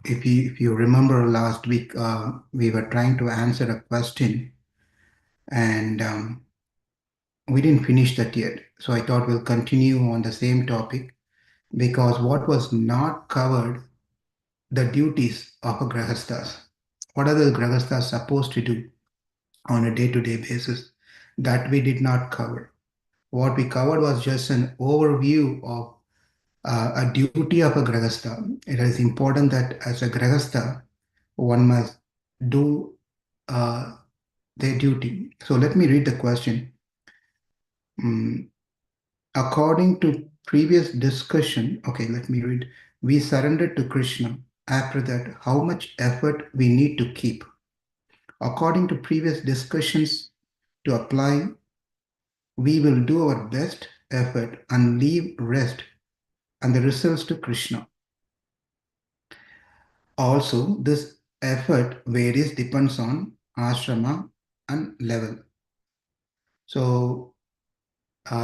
if you remember last week, we were trying to answer a question and we didn't finish that yet. So I thought we'll continue on the same topic because what was not covered, the duties of a Grahasthas. What are the Grahasthas supposed to do on a day-to-day basis? That we did not cover. What we covered was just an overview of a duty of a Grahastha. It is important that as a Grahastha, one must do uh, their duty. So let me read the question. Mm, According to previous discussion, okay, let me read. We surrendered to Krishna. After that, how much effort we need to keep? According to previous discussions, to apply, we will do our best effort and leave rest and the results to Krishna. Also, this effort varies, depends on ashrama and level. So,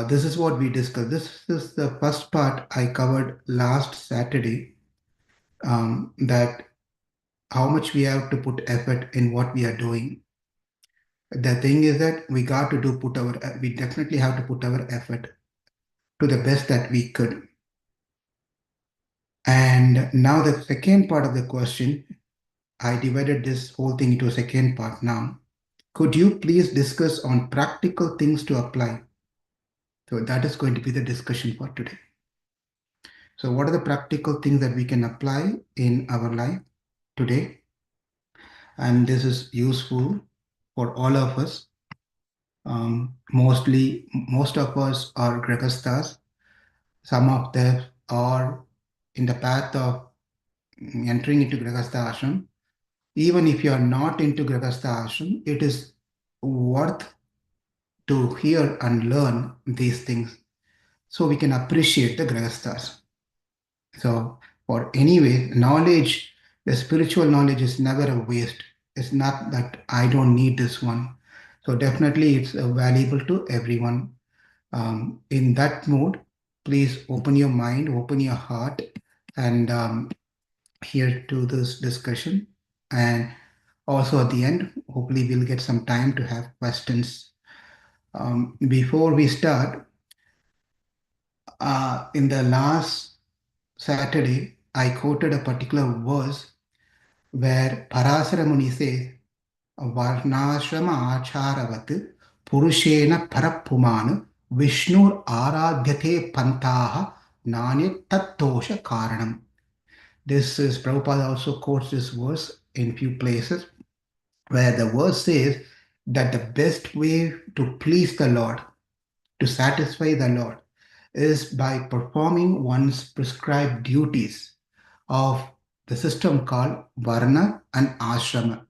this is what we discussed. This is the first part I covered last Saturday, that how much we have to put effort in what we are doing. The thing is that we got to we definitely have to put our effort to the best that we could. And now the second part of the question, I divided this whole thing into a second part now. Could you please discuss on practical things to apply? So that is going to be the discussion for today. So what are the practical things that we can apply in our life today? And this is useful for all of us. Most of us are Grihasthas. Some of them are in the path of entering into Grihastha ashram. Even if you are not into Grihastha ashram, it is worth to hear and learn these things so we can appreciate the Grihasthas. So, for anyway, knowledge, the spiritual knowledge is never a waste. It's not that I don't need this one. So, definitely, it's valuable to everyone. In that mood, please open your mind, open your heart, and hear to this discussion. And also at the end, hopefully, we'll get some time to have questions. Before we start, in the last Saturday, I quoted a particular verse where Parasara Muni says, Varṇāśrama āchāravat purushena parapumānu Vishnur ārādhyate pantāha nāni tattosha kāranam. This is Prabhupada also quotes this verse in few places where the verse says that the best way to please the Lord, to satisfy the Lord, is by performing one's prescribed duties of the system called Varna and Ashrama.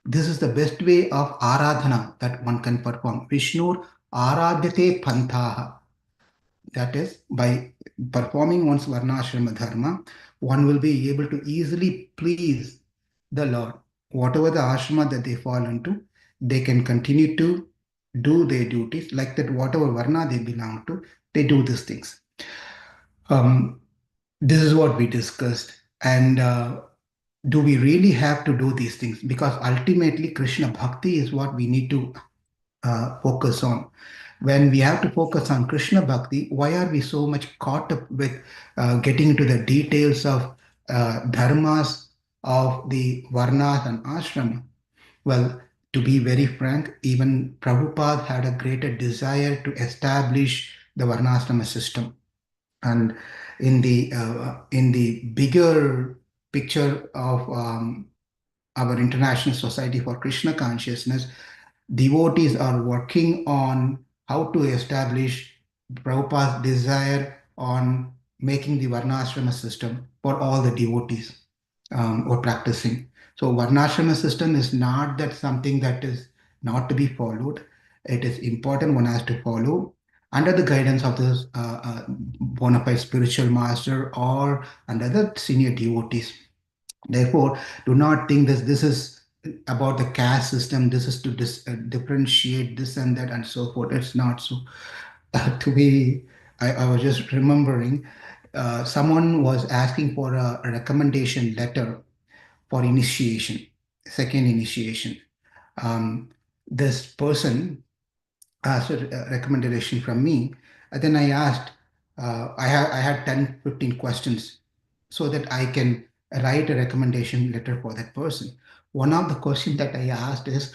This is the best way of Aradhana that one can perform. Vishnur Aradhyate Panthaha. That is, by performing one's Varṇāśrama Dharma, one will be able to easily please the Lord. Whatever the ashrama that they fall into, they can continue to do their duties, like that, whatever Varna they belong to, they do these things. Um, this is what we discussed. And do we really have to do these things? Because ultimately, Krishna Bhakti is what we need to focus on. When we have to focus on Krishna Bhakti, why are we so much caught up with getting into the details of dharmas of the Varnas and Ashrama? Well, to be very frank, even Prabhupada had a greater desire to establish the Varnāśrama system. And in the bigger picture of our International Society for Krishna Consciousness, devotees are working on how to establish Prabhupada's desire on making the Varnāśrama system for all the devotees or practicing. So Varnāśrama system is not that something that is not to be followed. It is important, one has to follow under the guidance of this bona fide spiritual master or under the senior devotees. Therefore, do not think that this is about the caste system, this is to differentiate this and that and so forth. It's not so. To be, I was just remembering, someone was asking for a recommendation letter for initiation, second initiation. This person asked a recommendation from me. And then I asked, I had 10, 15 questions so that I can write a recommendation letter for that person. One of the questions that I asked is,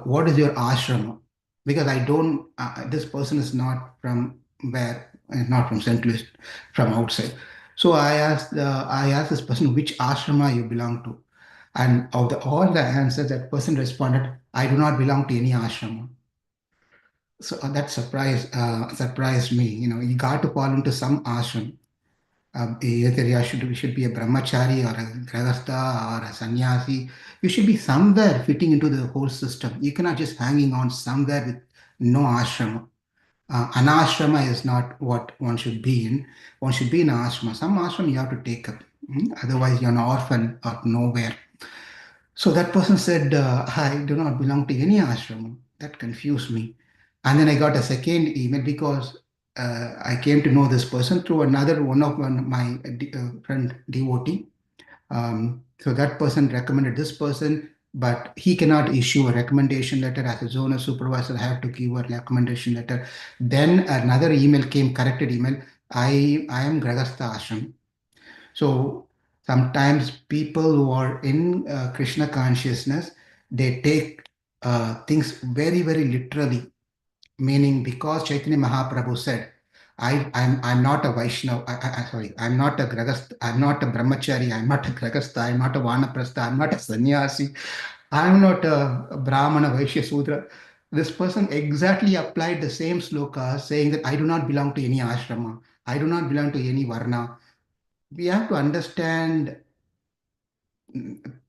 what is your ashrama? Because I don't, this person is not from where, not from St. Louis, from outside. So I asked this person which ashrama you belong to. And of all the answers, that person responded, I do not belong to any ashrama. So that surprised me. You got to fall into some ashram. Either you should be a brahmachari or a grahastha or a sannyasi. You should be somewhere fitting into the whole system. You cannot just hanging on somewhere with no ashrama. An ashrama is not what one should be in. One should be in an ashrama. Some ashrama you have to take up. Otherwise, you're an orphan or nowhere. So that person said, I do not belong to any ashram. That confused me. And then I got a second email because I came to know this person through one of my friend devotee. So that person recommended this person, but he cannot issue a recommendation letter as a zonal supervisor. I have to give a recommendation letter. Then another email came, corrected email. I am Gṛhastha ashram. So sometimes people who are in Krishna consciousness, they take things very, very literally. Meaning, because Chaitanya Mahaprabhu said, I'm not a Vaishnava, sorry, I'm not a Grahastha, I'm not a Brahmachari, I'm not a Grahastha, I'm not a Vanaprastha, I'm not a Sannyasi, I'm not a Brahmana, Vaishya, Sudra. This person exactly applied the same sloka saying that I do not belong to any ashrama, I do not belong to any varna. We have to understand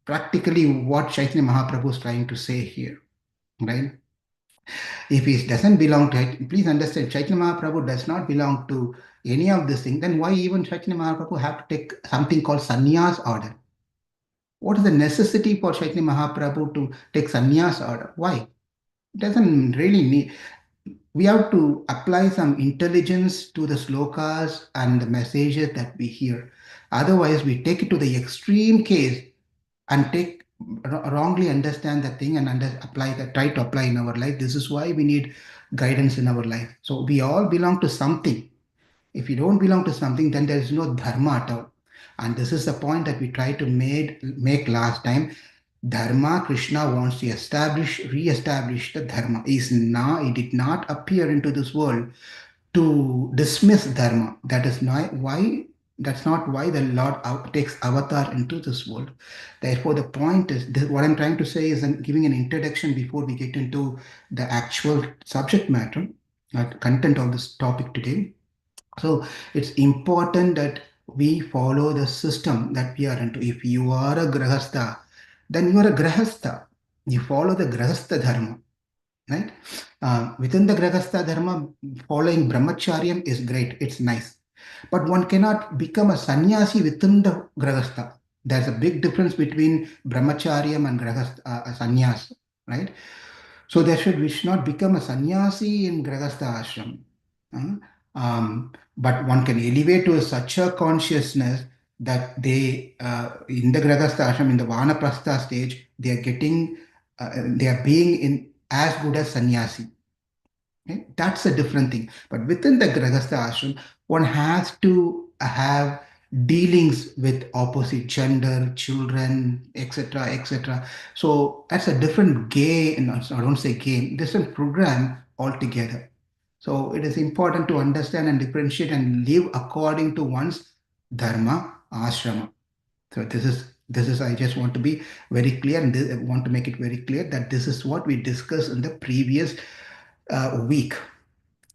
practically what Chaitanya Mahaprabhu is trying to say here, right? If he doesn't belong to it, please understand, Chaitanya Mahaprabhu does not belong to any of these things. Then why even Chaitanya Mahaprabhu have to take something called sannyas order? What is the necessity for Chaitanya Mahaprabhu to take sannyas order? Why? It doesn't really need. We have to apply some intelligence to the slokas and the messages that we hear. Otherwise, we take it to the extreme case and wrongly understand that thing and apply that, try to apply in our life. This is why we need guidance in our life. So we all belong to something. If you don't belong to something, then there is no dharma at all. And this is the point that we tried to make last time. Dharma, Krishna wants to re-establish the dharma. He did not appear into this world to dismiss dharma. That's not why the Lord takes avatar into this world. Therefore, the point is, what I'm trying to say is giving an introduction before we get into the actual subject matter, content of this topic today. So it's important that we follow the system that we are into. If you are a grahastha, then you are a grahastha. You follow the grahastha dharma, right? Within the grahastha dharma, following brahmacharyam is great. It's nice. But one cannot become a sannyasi within the grahastha. There's a big difference between brahmacharyam and grahastha, sannyas, right? So we should not become a sannyasi in grahastha ashram. Uh, but one can elevate to such a consciousness that in the grahastha ashram, in the vanaprastha stage, they are being in as good as sannyasi. Okay? That's a different thing. But within the grahastha ashram, one has to have dealings with opposite gender, children, etc., etc. So that's a different game. I don't say game, different program altogether. So it is important to understand and differentiate and live according to one's dharma, ashrama. So this is I just want to be very clear, and I want to make it very clear that this is what we discussed in the previous week.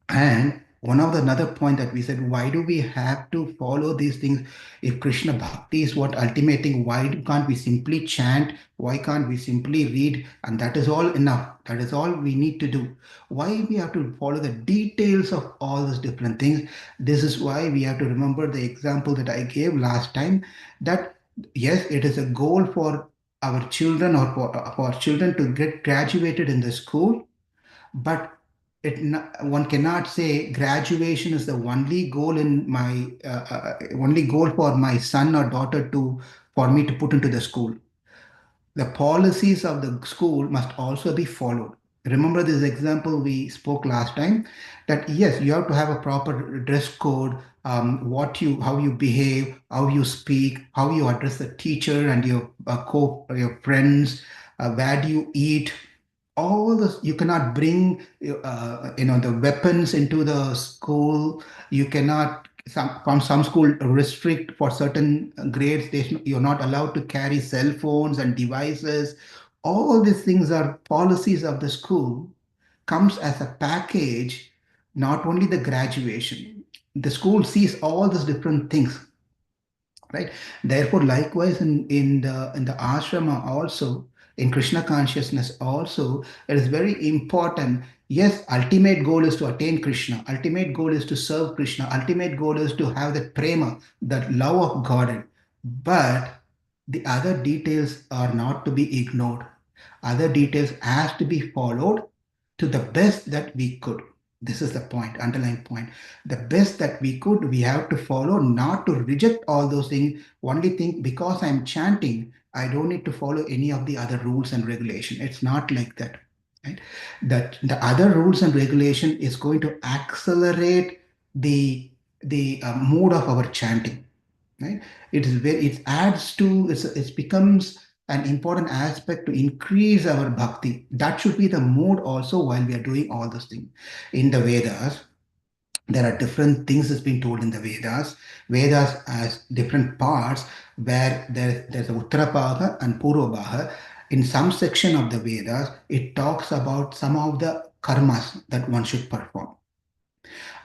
And one of the another point that we said, why do we have to follow these things? If Krishna Bhakti is what ultimate thing, can't we simply chant? Why can't we simply read? And that is all enough. That is all we need to do. Why we have to follow the details of all these different things? This is why we have to remember the example that I gave last time, that yes, it is a goal for our children or for children to get graduated in the school, but one cannot say graduation is the only goal in my only goal for my son or daughter for me to put into the school. The policies of the school must also be followed. Remember this example we spoke last time, that yes, you have to have a proper dress code, how you behave, how you speak, how you address the teacher and your friends, where do you eat. All this, you cannot bring the weapons into the school. You cannot, from some school, restrict for certain grades. You're not allowed to carry cell phones and devices. All these things are policies of the school, comes as a package, not only the graduation. The school sees all these different things, right? Therefore, likewise in the ashrama also, in Krishna consciousness also, it is very important. Yes, ultimate goal is to attain Krishna. Ultimate goal is to serve Krishna. Ultimate goal is to have that prema, that love of God. But the other details are not to be ignored. Other details has to be followed to the best that we could. This is the point, underlying point. The best that we could, we have to follow, not to reject all those things. Only think because I'm chanting, I don't need to follow any of the other rules and regulation. It's not like that. Right? That the other rules and regulation is going to accelerate the mood of our chanting. Right? It adds to it becomes an important aspect to increase our bhakti. That should be the mood also while we are doing all those things. In the Vedas, there are different things that's been told in the Vedas. Vedas has different parts where there's a Uttara and Purva. In some section of the Vedas, it talks about some of the karmas that one should perform.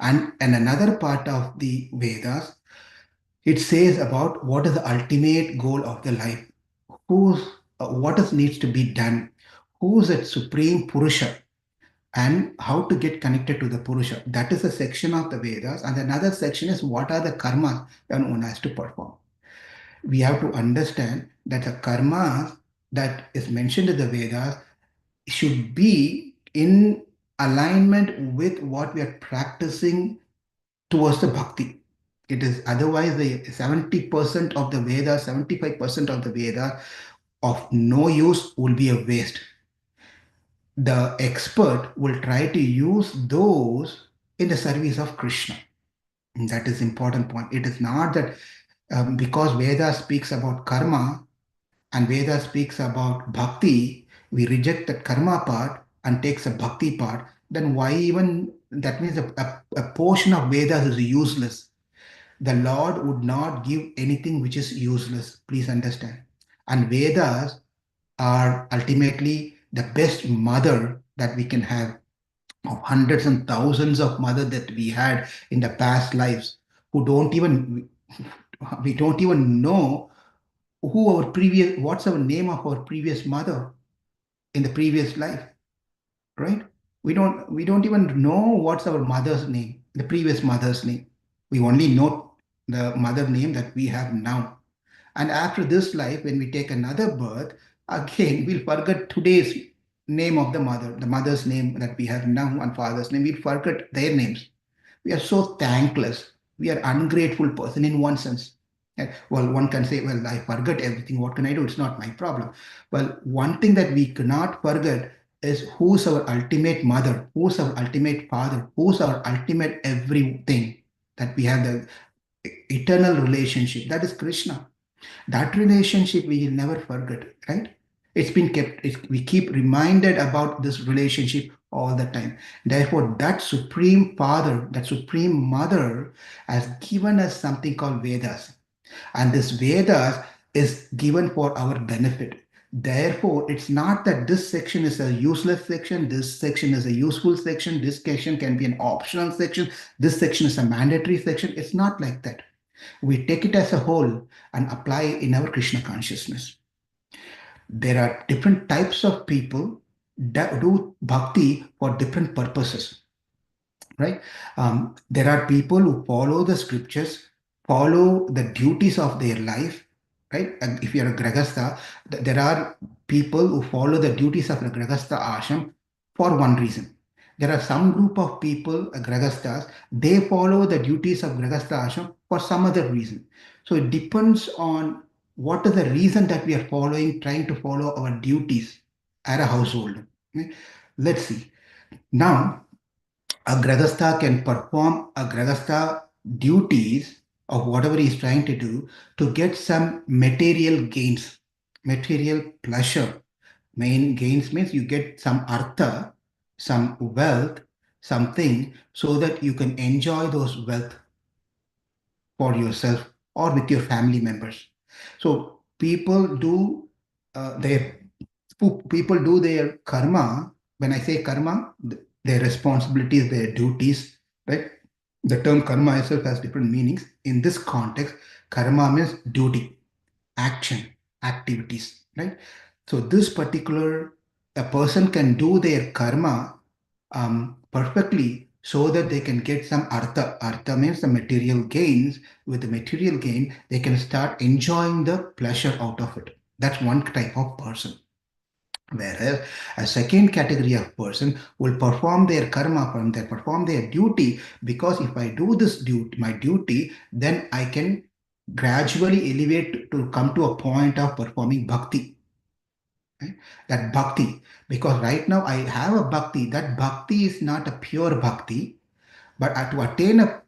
And another part of the Vedas, it says about what is the ultimate goal of the life, who's what is needs to be done, who's that supreme Purusha, and how to get connected to the Purusha. That is a section of the Vedas. And another section is what are the karmas that one has to perform. We have to understand that the karmas that is mentioned in the Vedas should be in alignment with what we are practicing towards the bhakti. It is otherwise the 70% of the Veda, 75% of the Veda of no use will be a waste. The expert will try to use those in the service of Krishna. And that is important point. It is not that because Veda speaks about karma and Veda speaks about bhakti, we reject the karma part and takes a bhakti part. Then why even that means a portion of Vedas is useless. The Lord would not give anything which is useless. Please understand. And Vedas are ultimately the best mother that we can have, of hundreds and thousands of mothers that we had in the past lives, who don't even we don't even know what's our name of our previous mother in the previous life, right? We don't even know what's our mother's name, the previous mother's name. We only know the mother name that we have now. And after this life, when we take another birth, again, we'll forget today's name of the mother's name that we have now, and father's name. We'll forget their names. We are so thankless. We are ungrateful person in one sense. Well, one can say, well, I forget everything. What can I do? It's not my problem. Well, one thing that we cannot forget is who's our ultimate mother, who's our ultimate father, who's our ultimate everything, that we have the eternal relationship. That is Krishna. That relationship we will never forget, right? It's been kept, we keep reminded about this relationship all the time. Therefore, that supreme father, that supreme mother has given us something called Vedas. And this Vedas is given for our benefit. Therefore, it's not that this section is a useless section, this section is a useful section, this section can be an optional section, this section is a mandatory section. It's not like that. We take it as a whole and apply it in our Krishna consciousness. There are different types of people that do bhakti for different purposes, right? There are people who follow the scriptures, follow the duties of their life, right? And if you're a Gṛhastha, there are people who follow the duties of the Gṛhastha ashram for one reason. There are some group of people, Grahasthas, they follow the duties of Grahastha ashram for some other reason. So it depends on what is the reason that we are following, trying to follow our duties at a household. Okay? Let's see. Now, a Grahastha can perform a Grahastha duties of whatever he is trying to do to get some material gains, material pleasure. Main gains means you get some artha, some wealth, something, so that you can enjoy those wealth for yourself or with your family members. So people do their people do their karma. When I say karma, their responsibilities, their duties, right? The term karma itself has different meanings. In this context, karma means duty, action, activities, right? So this particular, a person can do their karma perfectly so that they can get some artha. Artha means the material gains. With the material gain, they can start enjoying the pleasure out of it. That's one type of person. Whereas a second category of person will perform their karma from their perform their duty, because if I do this duty, my duty, then I can gradually elevate to come to a point of performing bhakti. Right? That bhakti, because right now I have a bhakti. That bhakti is not a pure bhakti, but to attain a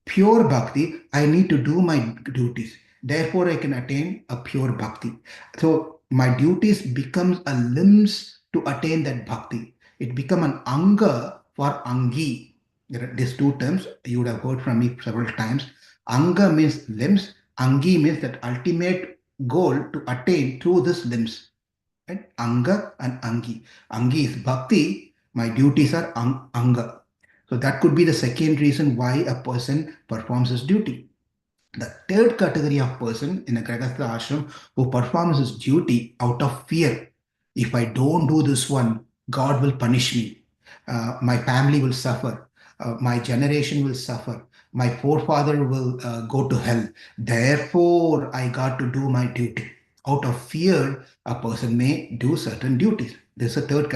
pure bhakti, I need to do my duties. Therefore, I can attain a pure bhakti. So my duties becomes a limbs to attain that bhakti. It become an anga for angi. These two terms you would have heard from me several times. Anga means limbs. Angi means that ultimate goal to attain through this limbs. Right? Anga and Angi. Angi is bhakti. My duties are anga. So that could be the second reason why a person performs his duty. The third category of person in a Gṛhastha ashram who performs his duty out of fear. If I don't do this one, God will punish me. My family will suffer. My generation will suffer. My forefather will go to hell. Therefore, I got to do my duty. Out of fear, a person may do certain duties. This is a third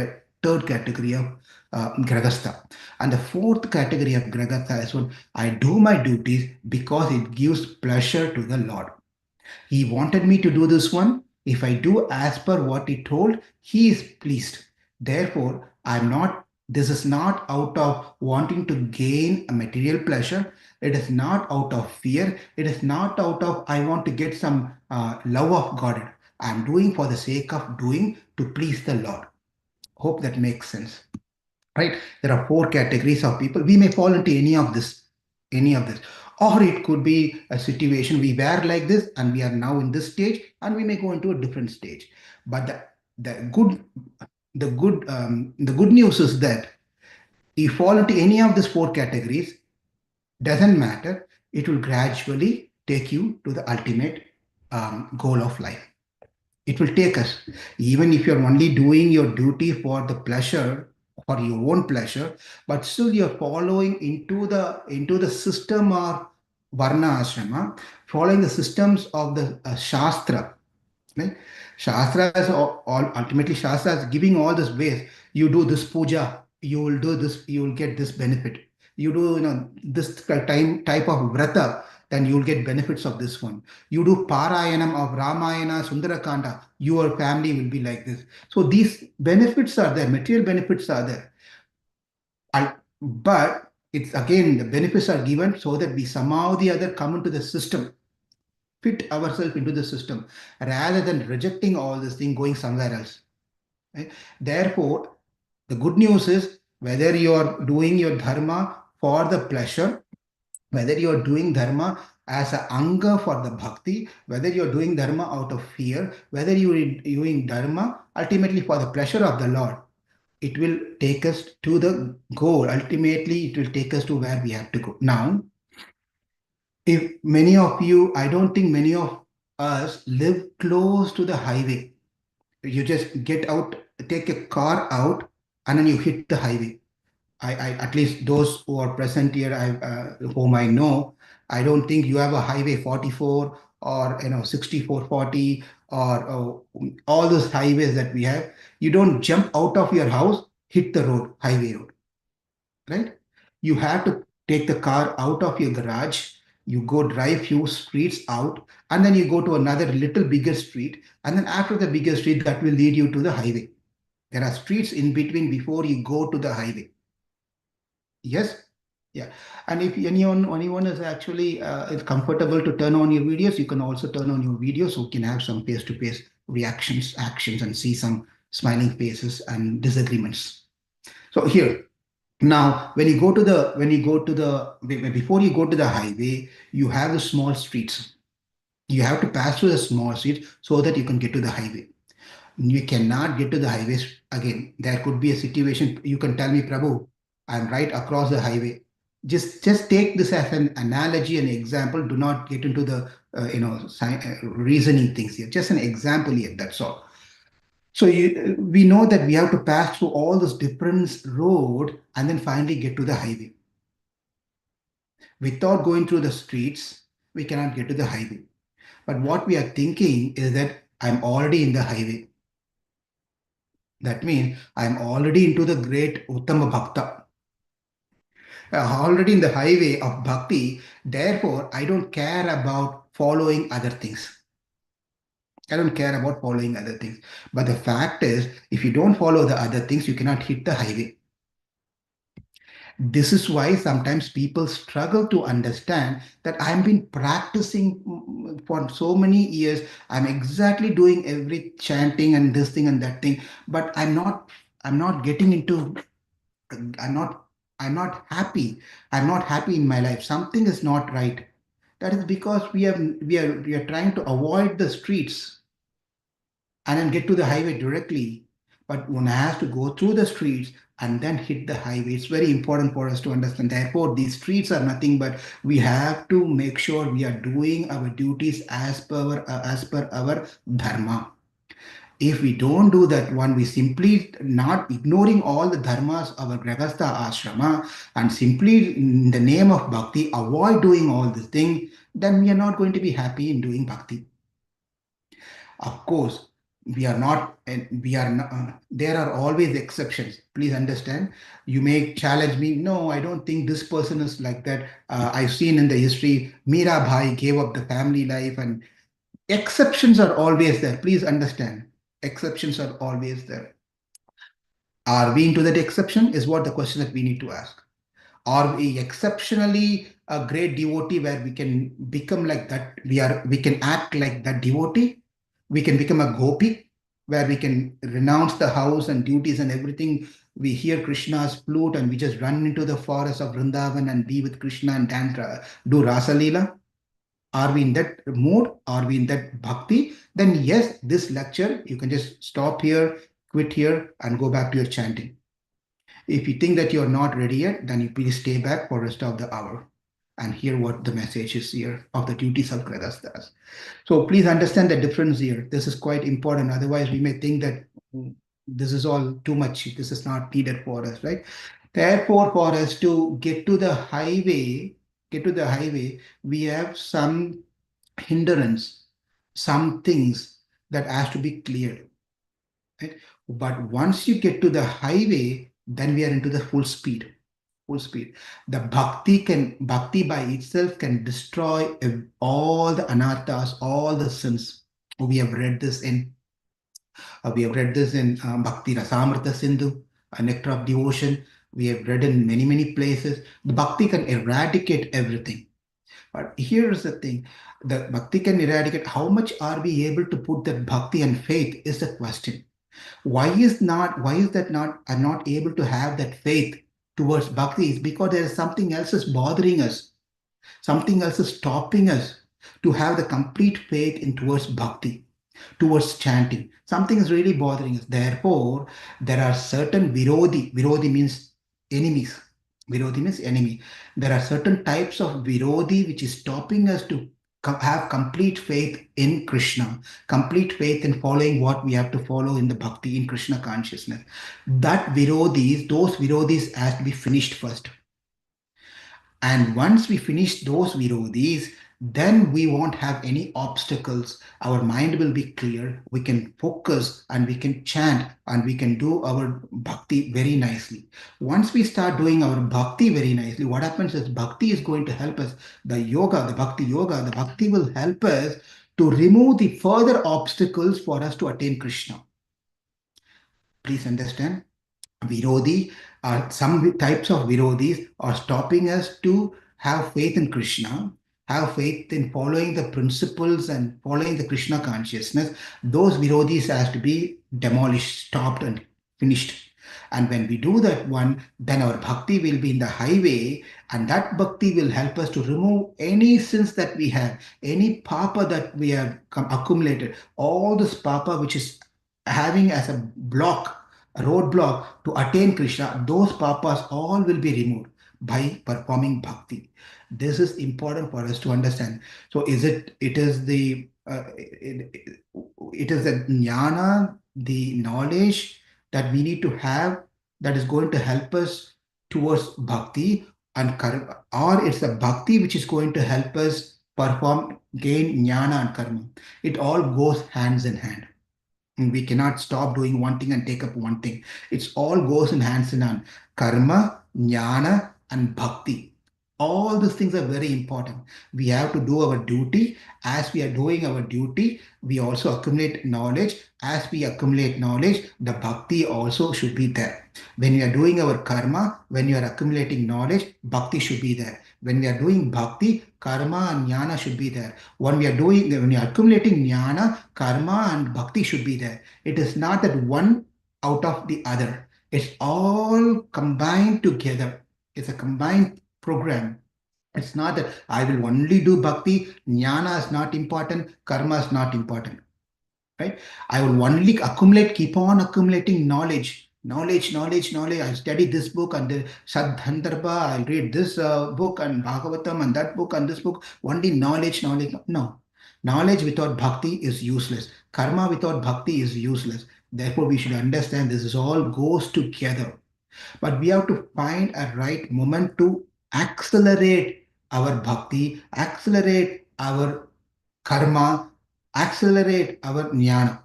category of Gṛhastha. And the fourth category of Gṛhastha is when I do my duties because it gives pleasure to the Lord. He wanted me to do this one. If I do as per what he told, he is pleased. Therefore, this is not out of wanting to gain a material pleasure. It is not out of fear. It is not out of, I want to get some love of God. I'm doing for the sake of doing to please the Lord. Hope that makes sense. Right? There are four categories of people. We may fall into any of this. Or it could be a situation we were like this and we are now in this stage and we may go into a different stage. But the good news is that if you fall into any of these four categories, doesn't matter. It will gradually take you to the ultimate goal of life. It will take us. Even if you're only doing your duty for the pleasure, for your own pleasure, but still you're following into the system of Varṇāśrama, following the systems of the Shastra. Right? Shastra is ultimately Shastra is giving all this ways. You do this puja, you will do this, you will get this benefit. You do this type of vrata, then you will get benefits of this one. You do Parayanam of Ramayana, Sundarakanda, your family will be like this. So these benefits are there, material benefits are there. But it's again, the benefits are given so that we somehow or the other come into the system, fit ourselves into the system, rather than rejecting all this thing, going somewhere else. Right? Therefore, the good news is whether you are doing your dharma for the pleasure, whether you are doing dharma as an anga for the bhakti, whether you are doing dharma out of fear, whether you are doing dharma ultimately for the pleasure of the Lord, it will take us to the goal. Ultimately, it will take us to where we have to go. Now, if many of you, I don't think many of us live close to the highway. You just get out, take a car out, and then you hit the highway. I at least those who are present here, whom I know, I don't think you have a highway 44 or 6440 or all those highways that we have. You don't jump out of your house, hit the road, highway road. right? You have to take the car out of your garage, you go drive few streets out, and then you go to another little bigger street, and then after the bigger street, that will lead you to the highway. There are streets in between before you go to the highway. Yes? Yeah. And if anyone is actually is comfortable to turn on your videos, you can also turn on your videos so you can have some face-to-face reactions, actions, and see some smiling faces and disagreements. So here, now when you go to the before you go to the highway, you have the small streets. You have to pass through the small streets so that you can get to the highway. You cannot get to the highways again. There could be a situation. You can tell me, Prabhu, I'm right across the highway. Just take this as an analogy, an example. Do not get into the reasoning things here. Just an example here. That's all. So we know that we have to pass through all those different road and then finally get to the highway. Without going through the streets, we cannot get to the highway. But what we are thinking is that I'm already in the highway. That means I'm already into the great Uttama Bhakta, already in the highway of bhakti. Therefore, I don't care about following other things. I don't care about following other things. But the fact is, if you don't follow the other things, you cannot hit the highway. This is why sometimes people struggle to understand that I've been practicing for so many years. I'm exactly doing every chanting and this thing and that thing, but I'm not getting into, I'm not, I'm not happy. I'm not happy in my life. Something is not right. That is because we are trying to avoid the streets and then get to the highway directly. But one has to go through the streets and then hit the highway. It's very important for us to understand. Therefore, these streets are nothing but we have to make sure we are doing our duties as per our dharma. If we don't do that one, we simply not ignoring all the dharmas of our Gṛhastha ashrama and simply in the name of bhakti avoid doing all these things, then we are not going to be happy in doing bhakti. Of course, we are not, and we are not, there are always exceptions. Please understand. You may challenge me. No, I don't think this person is like that. I've seen in the history, Mira Bhai gave up the family life, and exceptions are always there. Please understand. Exceptions are always there. Are we into that exception? Is what the question that we need to ask. Are we exceptionally a great devotee where we can become like that? We can act like that devotee. We can become a gopi where we can renounce the house and duties and everything. We hear Krishna's flute and we just run into the forest of Vrindavan and be with Krishna and dance, do Rasa Leela. Are we in that mood? Are we in that bhakti? Then yes, this lecture, you can just stop here, quit here, and go back to your chanting. If you think that you're not ready yet, then you please stay back for the rest of the hour and hear what the message is here of the duties of Gṛhasthas. So please understand the difference here. This is quite important. Otherwise, we may think that this is all too much. This is not needed for us, right? Therefore, for us to get to the highway, we have some hindrance, some things that has to be cleared. Right? But once you get to the highway, then we are into the full speed. Full speed. The bhakti by itself can destroy all the anarthas, all the sins. We have read this in Bhakti Rasamrita Sindhu, a nectar of devotion. We have read in many places. The bhakti can eradicate everything. But here's the thing: the bhakti can eradicate. How much are we able to put that bhakti and faith is the question. Why is that not I'm not able to have that faith towards bhakti? Is because there is something else is bothering us, something else is stopping us to have the complete faith in towards bhakti, towards chanting. Something is really bothering us. Therefore, there are certain virodhi means enemies. Virodhi means enemy. There are certain types of virodhi which is stopping us to have complete faith in Krishna, complete faith in following what we have to follow in the bhakti, in Krishna consciousness. Those virodhis has to be finished first. And once we finish those virodhis, then we won't have any obstacles. Our mind will be clear. We can focus and we can chant and we can do our bhakti very nicely. Once we start doing our bhakti very nicely, what happens is bhakti is going to help us. The yoga, the bhakti will help us to remove the further obstacles for us to attain Krishna. Please understand. Virodhi, some types of Virodhis are stopping us to have faith in Krishna, have faith in following the principles and following the Krishna consciousness. Those Virodhis has to be demolished, stopped and finished. And when we do that one, then our bhakti will be in the highway, and that bhakti will help us to remove any sins that we have, any papa that we have accumulated, all this papa which is having as a block, a roadblock to attain Krishna, those papas all will be removed by performing bhakti. This is important for us to understand. So it is the jnana, the knowledge that we need to have that is going to help us towards bhakti and karma, or it's the bhakti which is going to help us gain jnana and karma. It all goes hands in hand. We cannot stop doing one thing and take up one thing. It's all goes in hands in hand. Karma, jnana, and bhakti. All these things are very important. We have to do our duty. As we are doing our duty, we also accumulate knowledge. As we accumulate knowledge, the bhakti also should be there. When we are doing our karma, when you are accumulating knowledge, bhakti should be there. When we are doing bhakti, karma and jnana should be there. When we are accumulating jnana, karma and bhakti should be there. It is not that one out of the other. It's all combined together. It's a combined program. It's not that I will only do bhakti, jnana is not important, karma is not important. Right? I will only keep on accumulating knowledge. Knowledge. I'll study this book and the Sadhandarbha, I'll read this book and Bhagavatam and that book and this book. Only knowledge. No. Knowledge without bhakti is useless. Karma without bhakti is useless. Therefore, we should understand this is all goes together. But we have to find a right moment to accelerate our bhakti, accelerate our karma, accelerate our jnana.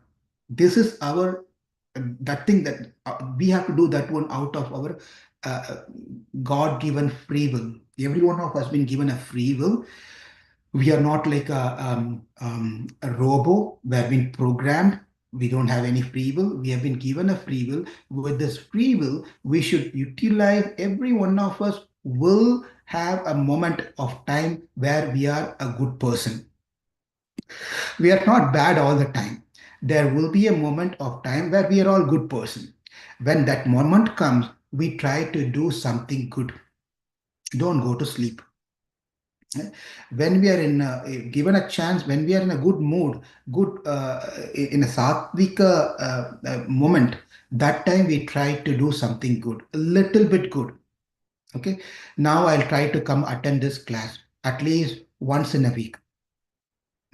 This is that thing that we have to do that one out of our God-given free will. Every one of us has been given a free will. We are not like a robo. We have been programmed. We don't have any free will. We have been given a free will. With this free will, we should utilize. Every one of us will have a moment of time where we are a good person. We are not bad all the time. There will be a moment of time where we are all good person. When that moment comes, we try to do something good. Don't go to sleep. When we are given a chance, when we are in a good mood, in a sattvika moment, that time we try to do something good, a little bit good. Okay. Now I'll try to come attend this class at least once in a week.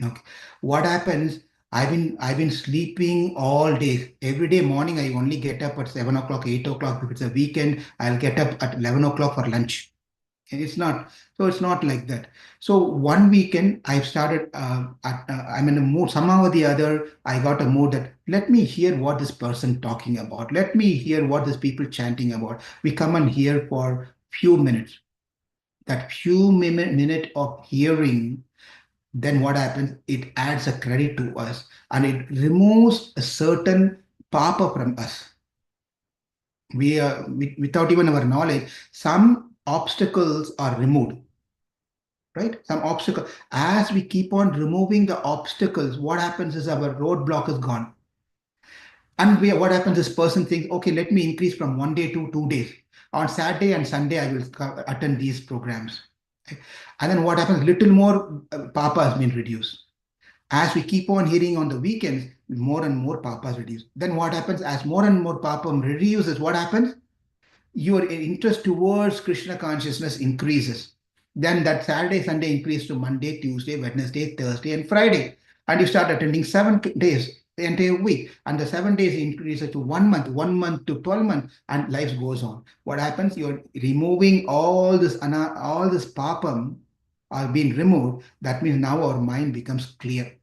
Okay. What happens? I've been sleeping all day. Every day morning, I only get up at 7 o'clock, 8 o'clock. If it's a weekend, I'll get up at 11 o'clock for lunch. It's not like that. So one weekend I've started I'm in a mood somehow or the other. I got a mood that let me hear what this person talking about, let me hear what these people chanting about. We come and hear for few minutes. That few minute of hearing, then what happens, it adds a credit to us and it removes a certain papa from us. We without even our knowledge, some obstacles are removed, right? Some obstacle. As we keep on removing the obstacles, what happens is our roadblock is gone. And what happens, this person thinks, okay, let me increase from 1 day to 2 days. On Saturday and Sunday, I will attend these programs. Okay? And then what happens, little more papa has been reduced. As we keep on hearing on the weekends, more and more papas reduce. Then what happens, as more and more papa reduces, what happens? Your interest towards Krishna consciousness increases. Then that Saturday, Sunday increase to Monday, Tuesday, Wednesday, Thursday, and Friday. And you start attending 7 days, the entire week. And the 7 days increases to 1 month to 12 months, and life goes on. What happens? You're removing all this papam are being removed, that means now our mind becomes clear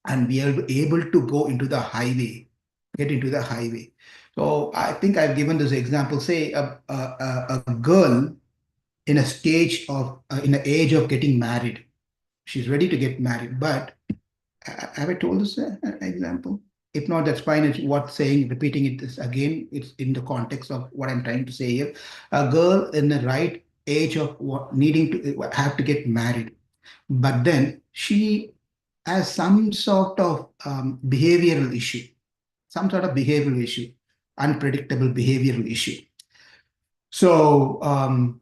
and we are able to go into the highway, get into the highway. So I think I've given this example. Say a girl in a stage of, in the age of getting married. She's ready to get married, but have I told this example? If not, that's fine. It's what saying, repeating it is again, it's in the context of what I'm trying to say here. A girl in the right age of needing to have to get married, but then she has some sort of behavioral issue, unpredictable behavioral issue. So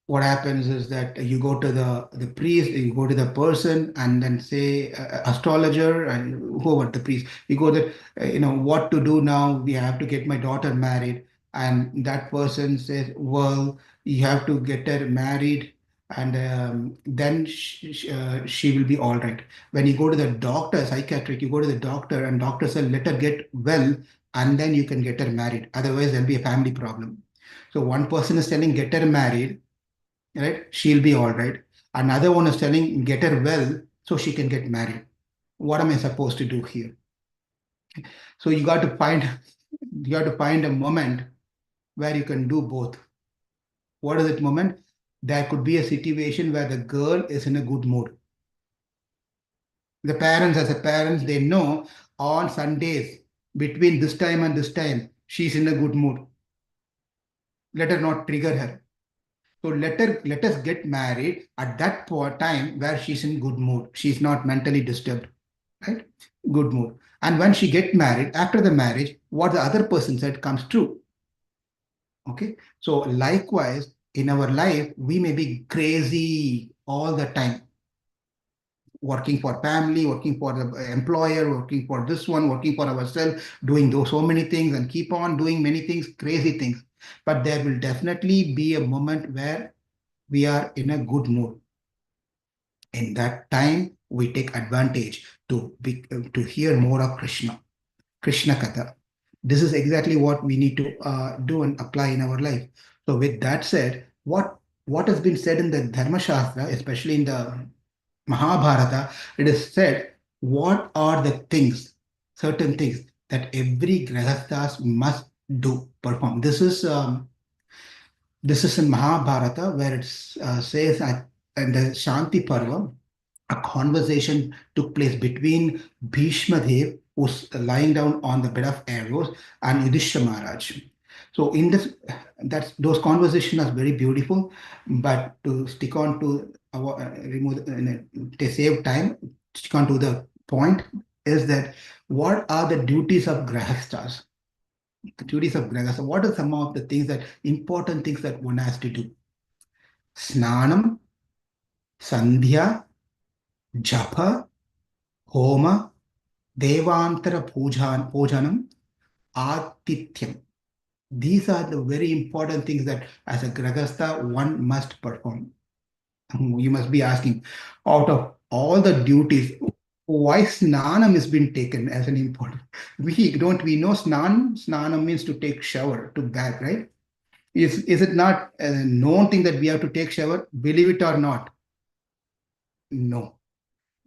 what happens is that you go to the priest, you go to the person, and then say astrologer and whoever the priest. You go there, what to do now? We have to get my daughter married, and that person says, well, you have to get her married, and then she will be all right. When you go to the doctor, psychiatric, you go to the doctor, and doctor says, let her get well, and then you can get her married. Otherwise, there'll be a family problem. So one person is telling get her married, right? She'll be all right. Another one is telling get her well so she can get married. What am I supposed to do here? So you got to find a moment where you can do both. What is that moment? There could be a situation where the girl is in a good mood. The parents, as a parents, they know on Sundays between this time and this time, she's in a good mood. Let her not trigger her. So let us get married at that time where she's in good mood. She's not mentally disturbed, right? Good mood. And when she get married, after the marriage, what the other person said comes true. Okay. So likewise, in our life, we may be crazy all the time. Working for family, working for the employer, working for this one, working for ourselves, doing those so many things and keep on doing many things, crazy things. But there will definitely be a moment where we are in a good mood. In that time, we take advantage to hear more of Krishna Katha. This is exactly what we need to do and apply in our life. So with that said, what has been said in the Dharma Shastra, especially in the Mahabharata, it is said, what are the things, certain things that every Grihasthas must do, perform. This is in Mahabharata where it says in the Shanti Parva, a conversation took place between Bhishma Dev, who's lying down on the bed of arrows, and Yudhishthira Maharaj. So in this, those conversations are very beautiful, but to stick on to to save time, stick on to the point is that what are the duties of Grihasthas? The duties of Grihastha. What are some of the things important things that one has to do? Snanam, Sandhya, Japa, Homa, Devantara Pujanam, Atityam. These are the very important things that as a Grihastha one must perform. You must be asking, out of all the duties, why snanam has been taken as an important? We know snanam means to take shower, to bath, right? Is it not a known thing that we have to take shower? Believe it or not. No.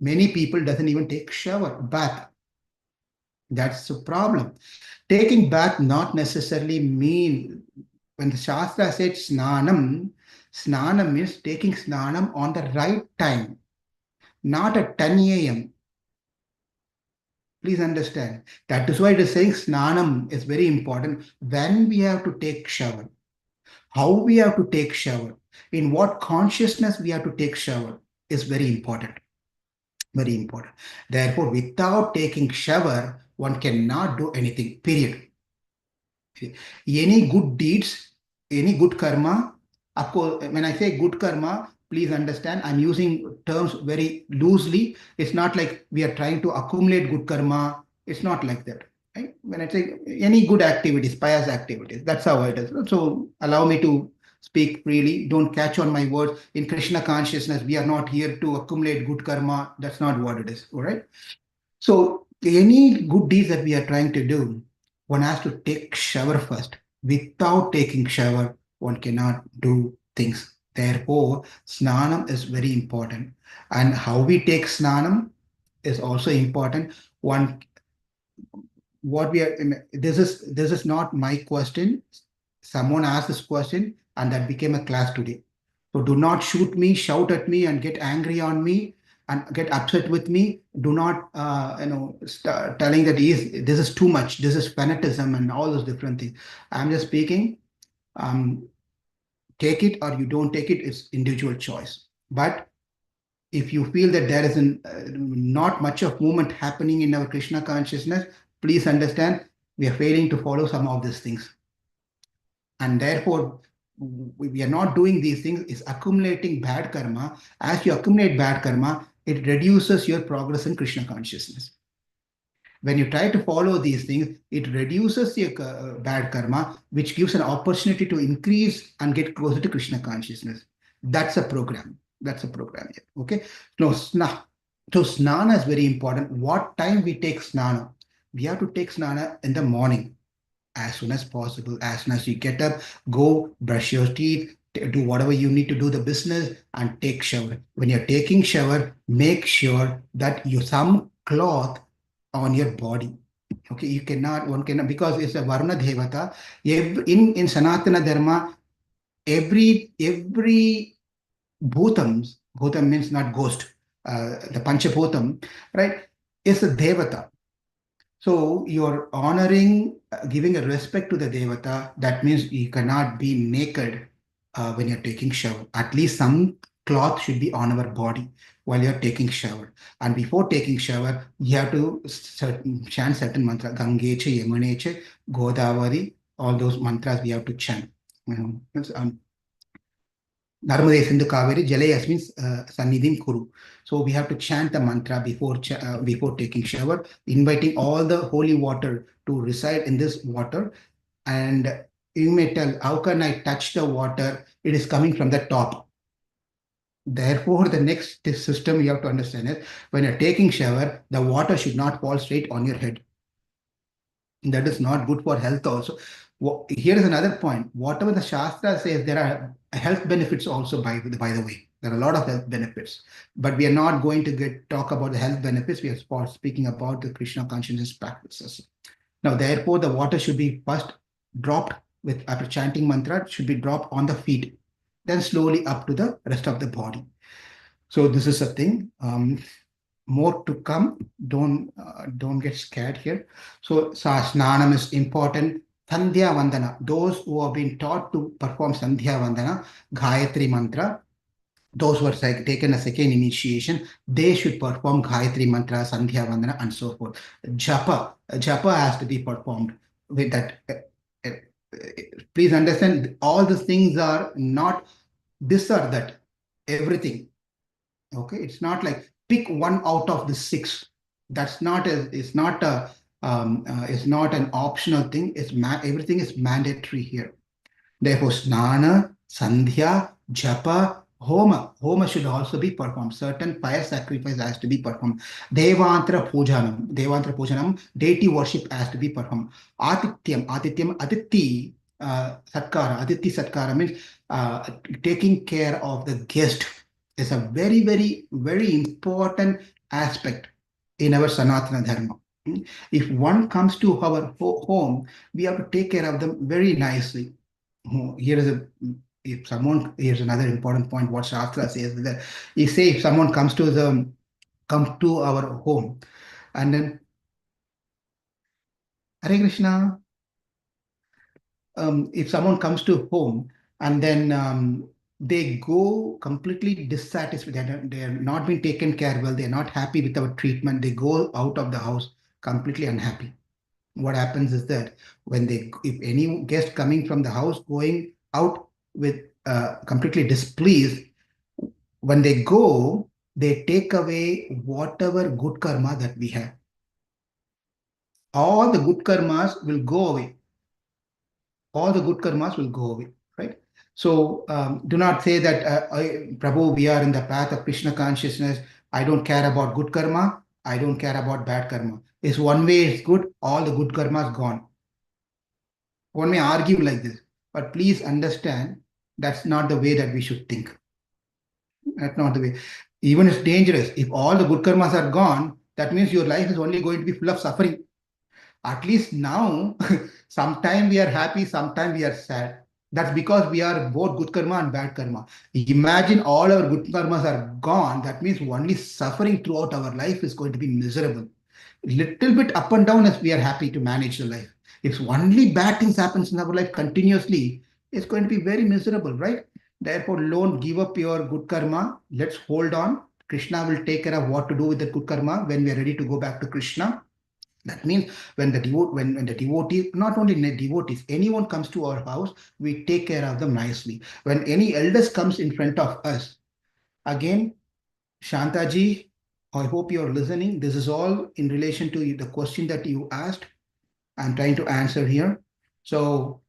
Many people doesn't even take shower, bath. That's the problem. Taking bath not necessarily mean, when the Shastra said snanam means taking snanam on the right time, not at 10 a.m. Please understand. That is why it is saying snanam is very important. When we have to take shower, how we have to take shower, in what consciousness we have to take shower is very important. Very important. Therefore, without taking shower, one cannot do anything, period. Any good deeds, any good karma, of course, when I say good karma, please understand, I'm using terms very loosely. It's not like we are trying to accumulate good karma. It's not like that. Right? When I say any good activities, pious activities, that's how it is. So allow me to speak freely. Don't catch on my words. In Krishna consciousness, we are not here to accumulate good karma. That's not what it is. All right. So any good deeds that we are trying to do, one has to take shower first. Without taking shower, one cannot do things. Therefore, snanam is very important. And how we take snanam is also important. One, what we are, this is not my question. Someone asked this question and that became a class today. So do not shoot me, shout at me and get angry on me and get upset with me. Do not, start telling that this is too much. This is fanatism and all those different things. I'm just speaking. Take it or you don't take it. It's individual choice. But if you feel that there is not much of movement happening in our Krishna consciousness, please understand we are failing to follow some of these things. And therefore, we are not doing these things, is accumulating bad karma. As you accumulate bad karma, it reduces your progress in Krishna consciousness. When you try to follow these things, it reduces your bad karma, which gives an opportunity to increase and get closer to Krishna consciousness. That's a program. That's a program here. Okay. So snana is very important. What time we take snana? We have to take snana in the morning, as soon as possible. As soon as you get up, go brush your teeth, do whatever you need to do the business, and take shower. When you're taking shower, make sure that you some cloth on your body. Okay, one cannot, because it's a Varna Devata. In Sanatana Dharma, every bhutam means not ghost, the Panchabhutam, right, is a Devata. So you're honoring, giving a respect to the Devata. That means you cannot be naked when you're taking shower. At least some cloth should be on our body while you're taking shower. And before taking shower, you have to chant certain mantras. Gangeche, Yamuneche, Godavari, all those mantras we have to chant. Narmade Sindhu Kaveri Jale Yasmin Sannidhim Kuru. So we have to chant the mantra before taking shower, inviting all the holy water to reside in this water. And you may tell, how can I touch the water? It is coming from the top. Therefore, the next system you have to understand is when you're taking shower, the water should not fall straight on your head. That is not good for health also. Here is another point. Whatever the Shastra says, there are health benefits also, by the way. There are a lot of health benefits. But we are not going to talk about the health benefits. We are speaking about the Krishna consciousness practices. Now, therefore, the water should be first dropped after chanting mantra, it should be dropped on the feet, then slowly up to the rest of the body. So this is a thing. More to come. Don't get scared here. So snanam is important. Sandhya Vandana. Those who have been taught to perform Sandhya Vandana, Gayatri Mantra, those who are taken a second initiation, they should perform Gayatri Mantra, Sandhya Vandana, and so forth. Japa has to be performed with that. Please understand, all these things are not this or that, everything. Okay, it's not like pick one out of the 6. That's not it's not an optional thing. Everything is mandatory here. Therefore, snana, sandhya, japa, homa. Homa should also be performed. Certain fire sacrifice has to be performed. Devantra pujanam, deity worship has to be performed. Aditi satkara. Aditi satkara means taking care of the guest is a very, very, very important aspect in our Sanatana Dharma. If one comes to our home, we have to take care of them very nicely. Here's another important point. What Shastra says is that if someone comes to our home, and then Hare Krishna, if someone comes to home and then they go completely dissatisfied, they are not being taken care well, they are not happy with our treatment, they go out of the house completely unhappy. What happens is that if any guest coming from the house going out with completely displeased, when they go, they take away whatever good karma that we have. All the good karmas will go away. All the good karmas will go away, right? So do not say that, Prabhu, we are in the path of Krishna consciousness. I don't care about good karma. I don't care about bad karma. It's one way it's good, all the good karma is gone. One may argue like this, but please understand, That's not the way that we should think. That's not the way. Even it's dangerous. If all the good karmas are gone, that means your life is only going to be full of suffering. At least now, sometimes we are happy, sometimes we are sad. That's because we are both good karma and bad karma. Imagine all our good karmas are gone. That means only suffering throughout our life is going to be miserable. Little bit up and down as we are happy to manage the life. If only bad things happens in our life continuously, it's going to be very miserable, right? Therefore, don't give up your good karma. Let's hold on. Krishna will take care of what to do with the good karma when we are ready to go back to Krishna. That means when the devotee, not only devotees, anyone comes to our house, we take care of them nicely. When any elders comes in front of us, again, Shantaji, I hope you are listening. This is all in relation to the question that you asked. I'm trying to answer here. So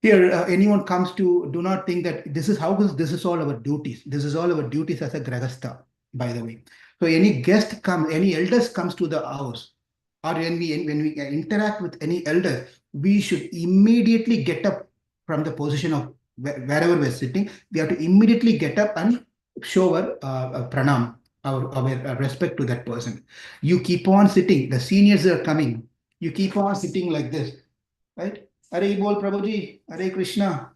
here, anyone comes to, do not think that this is this is all our duties. This is all our duties as a Grahastha, by the way. So any guest comes, any elders comes to the house, or when we interact with any elder, we should immediately get up from the position of wherever we're sitting. We have to immediately get up and show our pranam, our respect to that person. You keep on sitting. The seniors are coming. You keep on sitting like this, right? Hare Bol Prabhuji, Hare Krishna.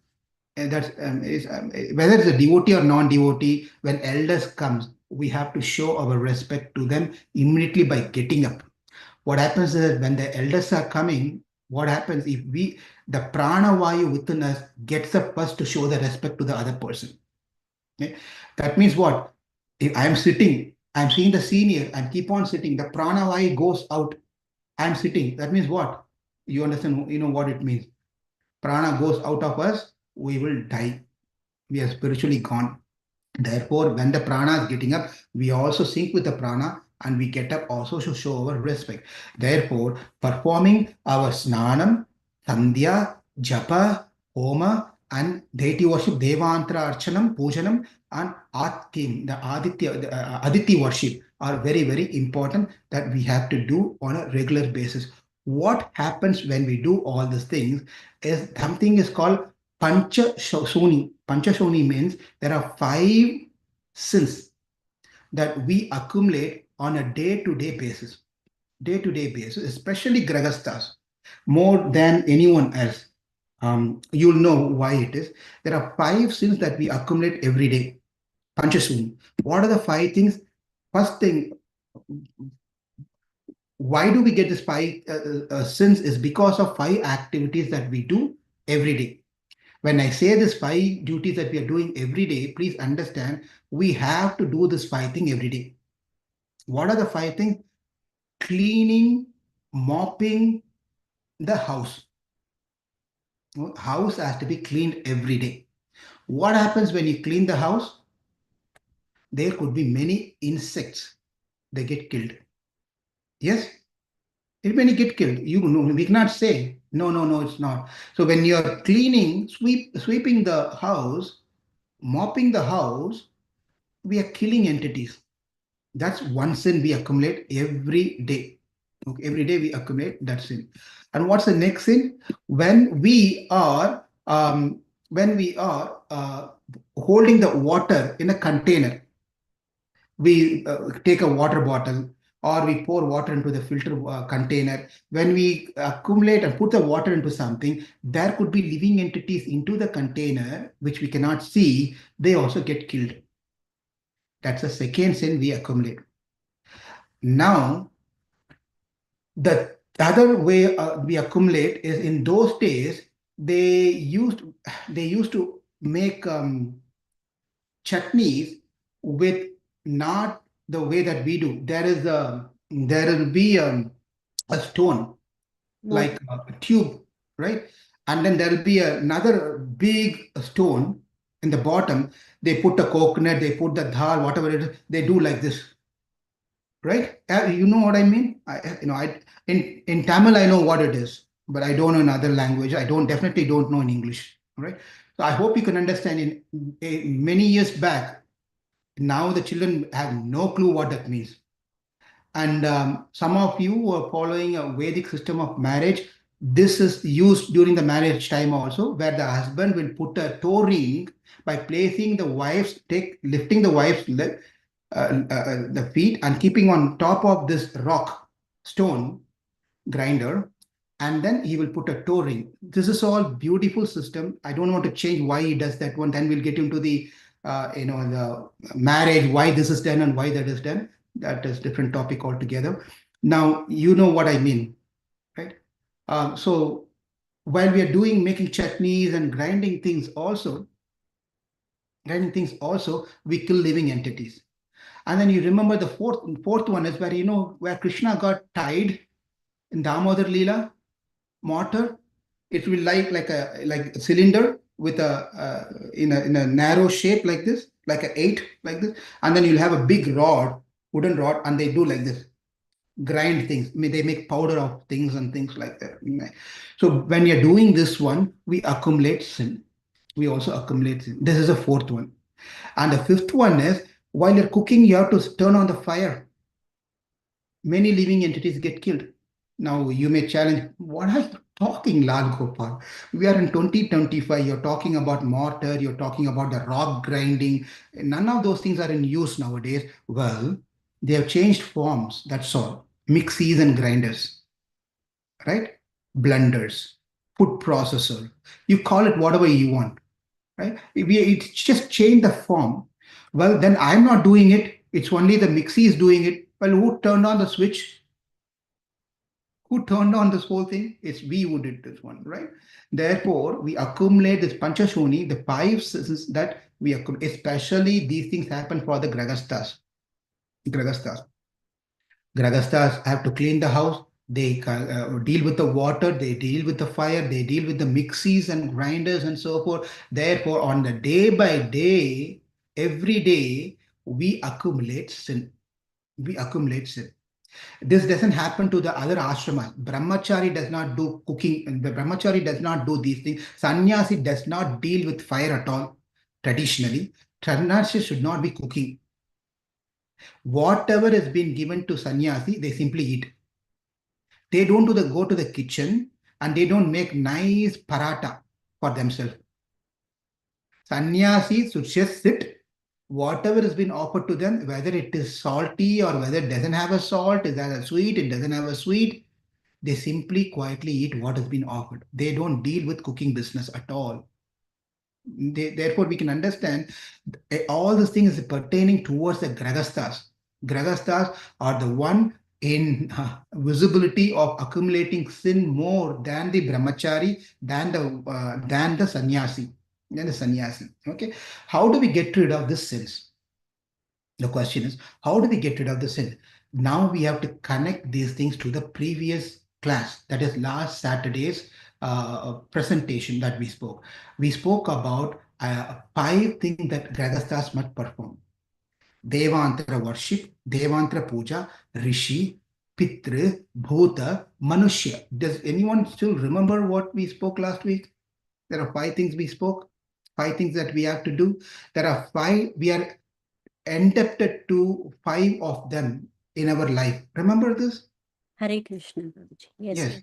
And that's whether it's a devotee or non-devotee, when elders comes, we have to show our respect to them immediately by getting up. What happens is when the elders are coming, what happens if the prana vayu within us gets up first to show the respect to the other person. Okay? That means what? If I'm sitting, I'm seeing the senior, and keep on sitting, the prana vayu goes out. I'm sitting. That means what? You understand, you know what it means. Prana goes out of us, we will die. We are spiritually gone. Therefore, when the prana is getting up, we also sync with the prana and we get up also to show our respect. Therefore, performing our snanam, sandhya, japa, homa, and deity worship, devantra archanam, pujanam, and atkim, the aditi worship are very, very important that we have to do on a regular basis. What happens when we do all these things is something is called Pancha Shoni. Pancha Shoni means there are 5 sins that we accumulate on a day-to-day basis. Day-to-day basis, especially Grhasthas, more than anyone else. You'll know why it is. There are 5 sins that we accumulate every day. Pancha Shoni. What are the 5 things? First thing, why do we get this 5 sins is because of 5 activities that we do every day. When I say this 5 duties that we are doing every day, please understand, we have to do this 5 thing every day. What are the 5 things? Cleaning, mopping the house. House has to be cleaned every day. What happens when you clean the house? There could be many insects. They get killed. Yes? When you get killed, you know, we cannot say, no, it's not. So when you're cleaning, sweeping the house, mopping the house, we are killing entities. That's one sin we accumulate every day. Okay, every day we accumulate that sin. And what's the next sin? When we are holding the water in a container, we take a water bottle or we pour water into the filter container. When we accumulate and put the water into something, there could be living entities into the container, which we cannot see. They also get killed. That's the second sin we accumulate. Now, the other way we accumulate is in those days, they used to make chutneys with not the way that we do. There will be a stone, like a tube, right? And then there will be another big stone in the bottom. They put a coconut, they put the dal, whatever it is, they do like this, right? You know what I mean? In Tamil, I know what it is, but I don't know in other language. I definitely don't know in English, right? So I hope you can understand. In many years back, now the children have no clue what that means. And some of you who are following a Vedic system of marriage, This is used during the marriage time also, where the husband will put a toe ring by placing the wife's, lifting the wife's leg, the feet and keeping on top of this rock stone grinder, and then he will put a toe ring. This is all beautiful system. I don't want to change why he does that one. Then we'll get into the the marriage, why this is done and why that is done. That is different topic altogether. Now you know what I mean, right? So while we are making chutneys and grinding things also, we kill living entities. And then you remember the fourth one is where where Krishna got tied in Damodar Leela mortar. It will like a cylinder with a in a narrow shape like this, like a 8 like this, and then you'll have a big rod, wooden rod, and they do like this, grind things. I mean, they make powder of things and things like that. So when you're doing this one, we accumulate sin. We also accumulate sin. This is the fourth one. And the fifth one is, while you're cooking, you have to turn on the fire. Many living entities get killed. Now you may challenge, what are you talking, Lal Gopal? We are in 2025. You're talking about mortar. You're talking about the rock grinding. None of those things are in use nowadays. Well, they have changed forms. That's all. Mixies and grinders, right? Blenders, food processor. You call it whatever you want, right? It's just changed the form. Well, then I'm not doing it. It's only the mixie is doing it. Well, who turned on the switch? Who turned on this whole thing? It's we who did this one, right? Therefore, we accumulate this panchashoni, the 5 senses that we accumulate. Especially these things happen for the Gṛhasthas. Gṛhasthas have to clean the house. They deal with the water, they deal with the fire, they deal with the mixies and grinders and so forth. Therefore, on the day by day, every day, we accumulate sin. We accumulate sin. This doesn't happen to the other āśramas. Brahmachari does not do cooking. The Brahmachari does not do these things. Sannyasi does not deal with fire at all. Traditionally, Sannyasi should not be cooking. Whatever has been given to sannyasi, they simply eat. They don't go to the kitchen and they don't make nice paratha for themselves. Sannyasi should just sit. Whatever has been offered to them, whether it is salty or whether it doesn't have a salt, it has a sweet, it doesn't have a sweet, they simply quietly eat what has been offered. They don't deal with cooking business at all. Therefore, we can understand all these things pertaining towards the Gṛhasthas. Gṛhasthas are the one in visibility of accumulating sin more than the Brahmachari, than the sannyasi. Okay, how do we get rid of this sins? The question is, how do we get rid of the sin? Now we have to connect these things to the previous class, that is last Saturday's presentation that we spoke. We spoke about 5 things that Gṛhasthas must perform. Devantra worship, Devantra puja, Rishi, Pitra, Bhuta, Manushya. Does anyone still remember what we spoke last week? There are 5 things we spoke, 5 things that we have to do. There are 5, we are indebted to 5 of them in our life. Remember this? Hare Krishna, Prabhuji. Yes.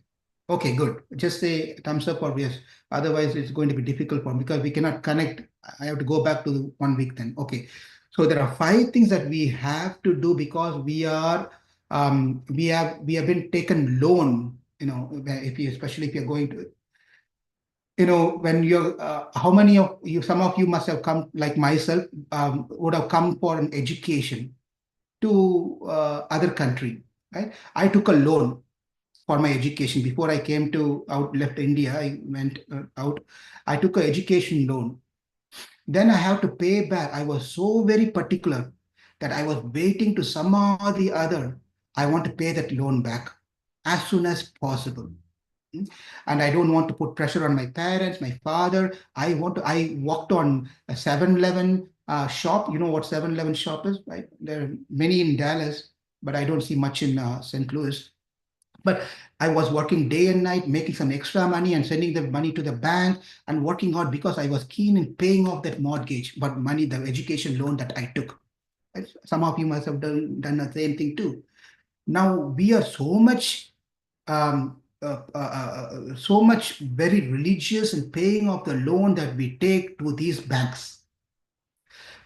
Okay, good. Just say thumbs up or yes. Otherwise, it's going to be difficult for me because we cannot connect. I have to go back to 1 week then. Okay. So there are 5 things that we have to do because we are we have been taken loan. Especially if you're going to, when you're, how many of you, some of you must have come, like myself, would have come for an education to other country, right? I took a loan for my education. Before I came to left India, I went out. I took an education loan. Then I have to pay back. I was so very particular that I was waiting to somehow or the other, I want to pay that loan back as soon as possible. And I don't want to put pressure on my parents, my father. I walked on a 7-Eleven shop. You know what 7-Eleven shop is, right? There are many in Dallas, but I don't see much in St. Louis. But I was working day and night, making some extra money and sending the money to the bank and working hard because I was keen in paying off that mortgage, but money, the education loan that I took. Some of you must have done the same thing too. Now we are so much so much very religious in paying off the loan that we take to these banks.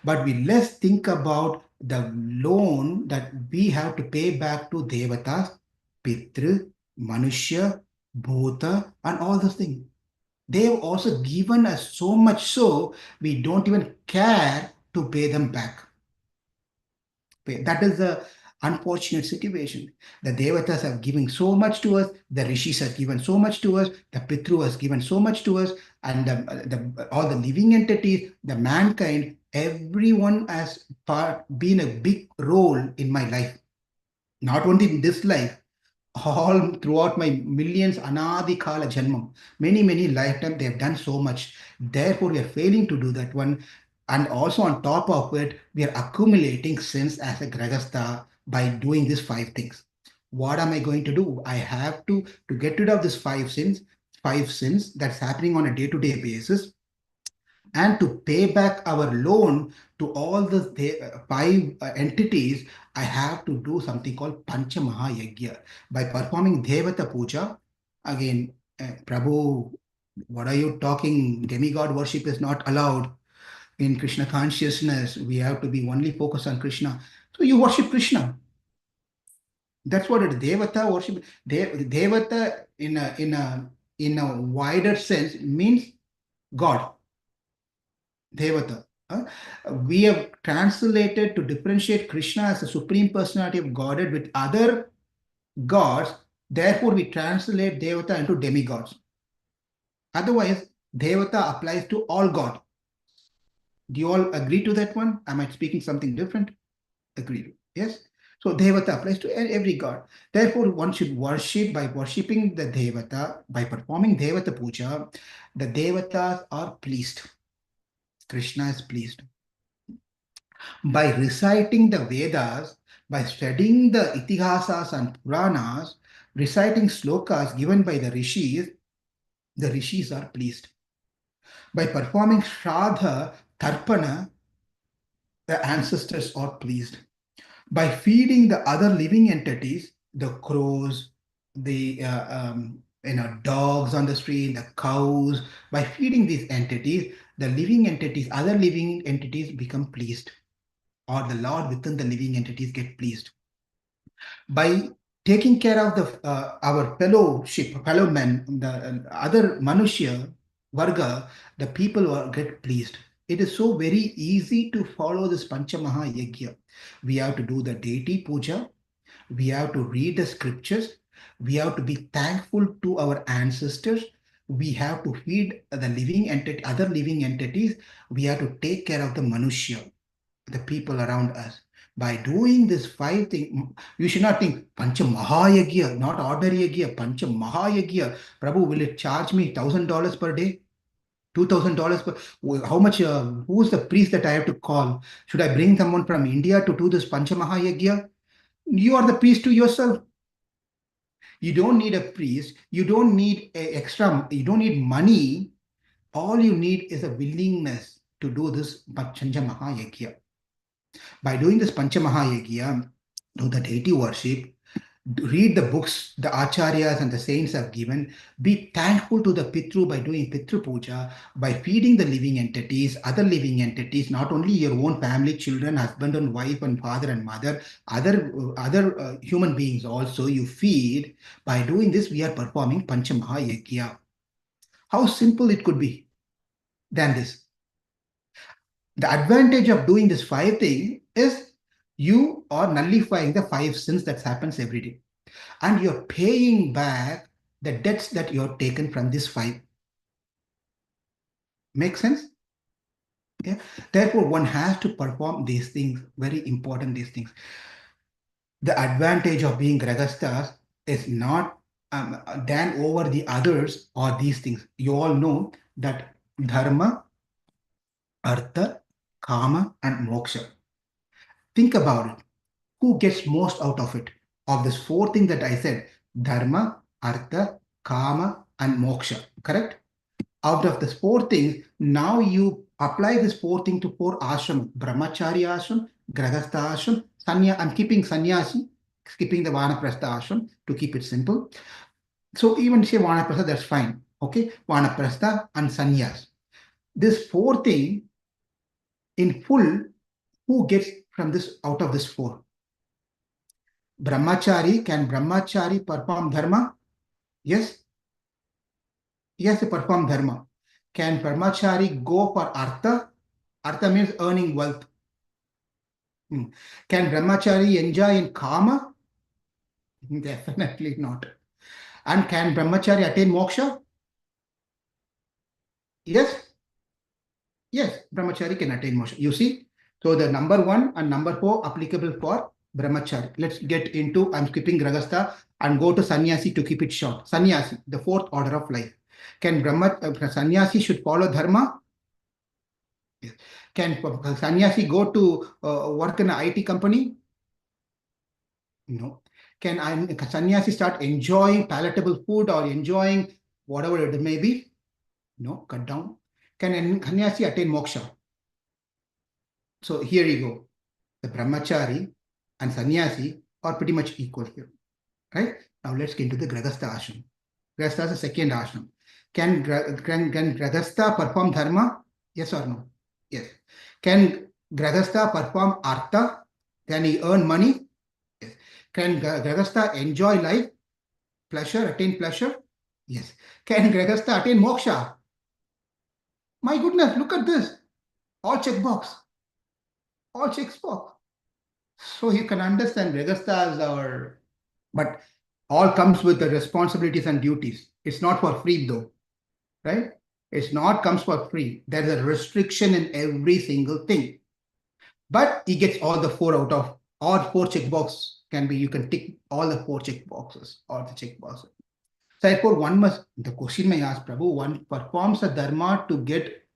But we less think about the loan that we have to pay back to Devatas, Pitru, Manushya, Bhuta, and all those things. They have also given us so much so we don't even care to pay them back. That is the unfortunate situation. The Devatas have given so much to us, the Rishis have given so much to us, the Pitru has given so much to us, and all the living entities, the mankind, everyone has been a big role in my life. Not only in this life, all throughout my millions anadi kala janmam, many lifetimes they have done so much. Therefore, we are failing to do that one. And also on top of it, we are accumulating sins as a Gṛhastha by doing these 5 things. What am I going to do? I have to get rid of these 5 sins that's happening on a day-to-day basis, and to pay back our loan to all the 5 entities, I have to do something called Pancha Mahayajna. By performing Devata Puja, again, Prabhu, what are you talking? Demigod worship is not allowed. In Krishna consciousness, we have to be only focused on Krishna. So you worship Krishna. That's what it is. Devata worship. Devata in a wider sense means God. Devata. We have translated to differentiate Krishna as a supreme personality of Godhead with other gods. Therefore, we translate Devata into demigods. Otherwise, Devata applies to all gods. Do you all agree to that one? Am I speaking something different? Agree. Yes? So Devata applies to every god. Therefore, one should worship by worshipping the Devata, by performing Devata Puja, the Devatas are pleased. Krishna is pleased. By reciting the Vedas, by studying the Itihasas and Puranas, reciting slokas given by the rishis are pleased. By performing Shraddha, Tarpana, the ancestors are pleased. By feeding the other living entities, the crows, the dogs on the street, the cows, by feeding these entities, the living entities, other living entities become pleased, or the Lord within the living entities get pleased. By taking care of our fellow men, the other Manushya Varga, the people will get pleased. It is so very easy to follow this Pancha Mahayajna. We have to do the deity puja. We have to read the scriptures. We have to be thankful to our ancestors. We have to feed the other living entities. We have to take care of the Manushya, the people around us. By doing this 5 things, you should not think Pancha Mahayajna, not ordinary yajna, Pancha Mahayajna. Prabhu, will it charge me $1,000 per day? $2,000 per, how much, who's the priest that I have to call? Should I bring someone from India to do this Pancha Mahayajna? You are the priest to yourself. You don't need a priest. You don't need you don't need money. All you need is a willingness to do this Pancha Mahayajna. By doing this Pancha Mahayajna, do the deity worship, read the books the acharyas and the saints have given, be thankful to the Pitru by doing Pitru Puja, by feeding the living entities, other living entities, not only your own family, children, husband and wife and father and mother, other human beings also you feed. By doing this, we are performing Pancha Mahayajna. How simple it could be than this. The advantage of doing this 5 thing is you are nullifying the 5 sins that happens every day. And you're paying back the debts that you're taken from this 5. Make sense? Yeah. Therefore, one has to perform these things, very important these things. The advantage of being Gṛhasthas is not than over the others or these things. You all know that Dharma, Artha, Kama and Moksha. Think about it. Who gets most out of it? Of this 4 things that I said, Dharma, Artha, Kama and Moksha, correct? Out of these 4 things, now you apply this 4 things to 4 āśramas. Brahmachārī ashram, Gṛhastha ashram, I'm keeping sannyasi, skipping the vanaprastha ashram to keep it simple. So even say Vanaprastha, that's fine. Okay, Vanaprastha and sannyas. This four thing in full, who gets from this out of this four? Brahmachari, can Brahmachari perform dharma? Yes. Yes, they perform dharma. Can Brahmachari go for artha? Artha means earning wealth. Can Brahmachari enjoy in kama? Definitely not. And can Brahmachari attain moksha? Yes. Yes, Brahmachari can attain moksha. You see? So the number 1 and number 4 applicable for Brahmachari. Let's get into, I'm skipping Gṛhastha and go to sannyasi to keep it short. Sannyasi, the fourth order of life. Can sannyasi should follow dharma? Yes. Can sannyasi go to work in an IT company? No. Can sannyasi start enjoying palatable food or enjoying whatever it may be? No, cut down. Can sannyasi attain moksha? So here you go. The brahmachari and sannyasi are pretty much equal here. Right? Now let's get into the Gṛhastha ashram. Gṛhastha is the second ashram. Can Gṛhastha perform dharma? Yes or no? Yes. Can Gṛhastha perform artha? Can he earn money? Yes. Can Gṛhastha enjoy life? Pleasure, attain pleasure? Yes. Can Gṛhastha attain moksha? My goodness, look at this. All checkbox. All checkbox. So you can understand Gṛhastha is our, but all comes with the responsibilities and duties. It's not for free though, right? It's not comes for free. There's a restriction in every single thing. But he gets all the 4 out of, or 4 checkbox can be, you can tick all the 4 checkboxes or the checkboxes. So therefore one must, the question may ask, Prabhu, one performs a dharma to get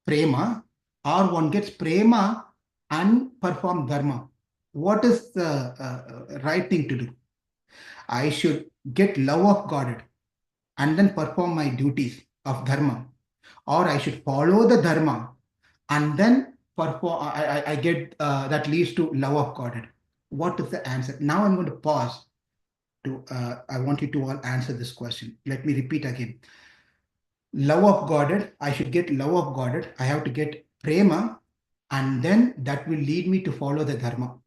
prema, or one gets prema and perform dharma. What is the right thing to do? I should get love of God and then perform my duties of dharma, or I should follow the dharma and then perform. I get that leads to love of God. What is the answer? Now I'm going to pause. I want you to all answer this question. Let me repeat again. Love of God, I should get love of God. I have to get prema, and then that will lead me to follow the dharma.